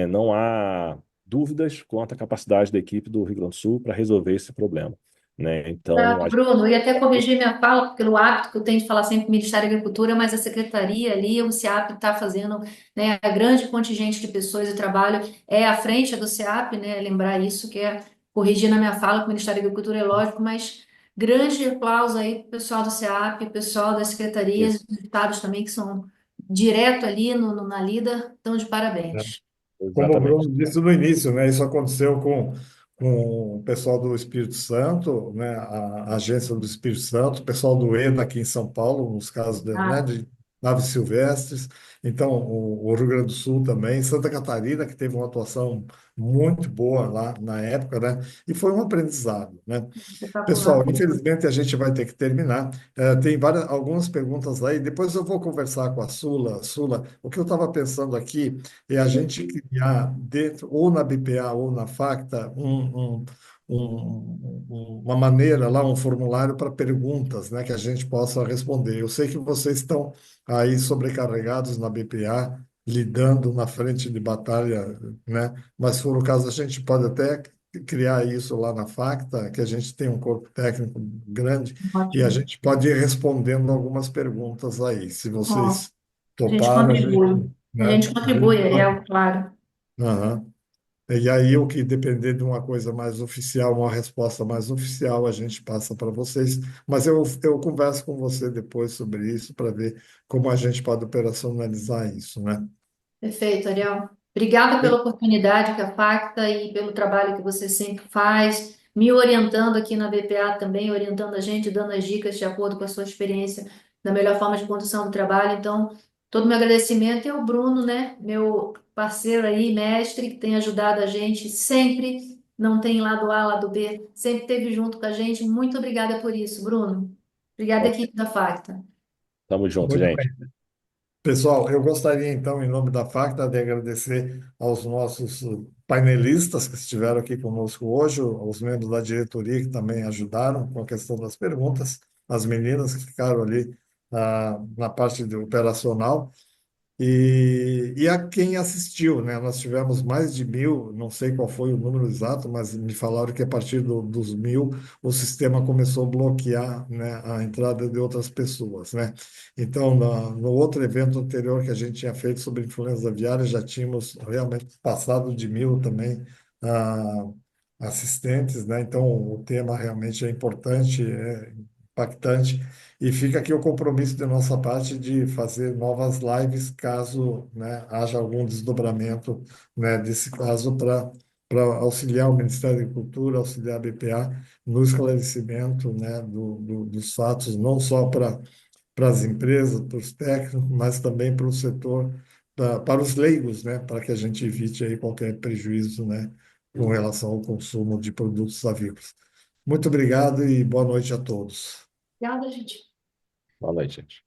não há dúvidas quanto à capacidade da equipe do Rio Grande do Sul para resolver esse problema, né? Então,
Exato, Bruno, eu ia até corrigir minha fala, pelo hábito que eu tenho de falar sempre Ministério da Agricultura, mas a secretaria ali, o SEAP está fazendo, né, a grande contingente de pessoas e trabalho é à frente do SEAP, né, lembrar isso, que é corrigir na minha fala que o Ministério da Agricultura é lógico, mas grande aplauso aí para o pessoal do SEAP, pessoal das secretarias,
isso,
dos estados também, que são direto ali na lida, estão de
Né?
parabéns.
Como o
exatamente.
Bruno disse no início, né, isso aconteceu com o pessoal do Espírito Santo, né, a agência do Espírito Santo, o pessoal do ENA aqui em São Paulo, nos casos de, né,
Ah,
de aves silvestres. Então, o Rio Grande do Sul também, Santa Catarina, que teve uma atuação muito boa lá na época, né, e foi um aprendizado, né.
espetacular.
Pessoal, infelizmente a gente vai ter que terminar. Tem algumas perguntas aí. Depois eu vou conversar com a Sula. Sula, o que eu estava pensando aqui é a gente criar dentro, ou na BPA ou na Facta, uma maneira lá, um formulário para perguntas, né, que a gente possa responder. Eu sei que vocês estão aí sobrecarregados na BPA, lidando na frente de batalha, né? Mas se for o caso, a gente pode até criar isso lá na Facta, que a gente tem um corpo técnico grande e a
Ótimo.
gente pode ir respondendo algumas perguntas aí. Se
Ó,
vocês
a gente
toparam, a gente,
contribui. A
né?
gente
A gente
contribui,
pode.
Ariel, claro.
Aham. E aí, o que depender de uma coisa mais oficial, uma resposta mais oficial, a gente passa para vocês. Mas eu converso com você depois sobre isso para ver como a gente pode operacionalizar isso, né?
Perfeito, Ariel. Obrigada pela oportunidade que a Facta e pelo trabalho que você sempre faz, me orientando aqui na BPA também, orientando a gente, dando as dicas de acordo com a sua experiência da melhor forma de condução do trabalho. Então, todo o meu agradecimento é ao Bruno, né, meu parceiro aí, mestre, que tem ajudado a gente sempre, não tem lado A, lado B, sempre esteve junto com a gente. Muito obrigada por isso, Bruno. Obrigada,
Ok.
equipe da Facta.
Tamo junto,
Muito
gente.
bem. Pessoal, eu gostaria então, em nome da Facta, de agradecer aos nossos painelistas que estiveram aqui conosco hoje, aos membros da diretoria que também ajudaram com a questão das perguntas, as meninas que ficaram ali na parte operacional. E a quem assistiu, né? Nós tivemos mais de 1.000, não sei qual foi o número exato, mas me falaram que a partir dos 1.000 o sistema começou a bloquear, né, a entrada de outras pessoas, né? Então, no outro evento anterior que a gente tinha feito sobre influenza aviária, já tínhamos realmente passado de 1.000 também ah, assistentes, né? Então, o tema realmente é importante, é impactante. E fica aqui o compromisso da nossa parte de fazer novas lives caso, né, haja algum desdobramento, né, desse caso para auxiliar o Ministério da Agricultura, auxiliar a BPA no esclarecimento, né, dos fatos, não só para as empresas, para os técnicos, mas também para o setor, para os leigos, né, para que a gente evite aí qualquer prejuízo, né, com relação ao consumo de produtos avícolas. Muito obrigado e boa noite a todos.
Obrigada, gente.
Boa noite, gente.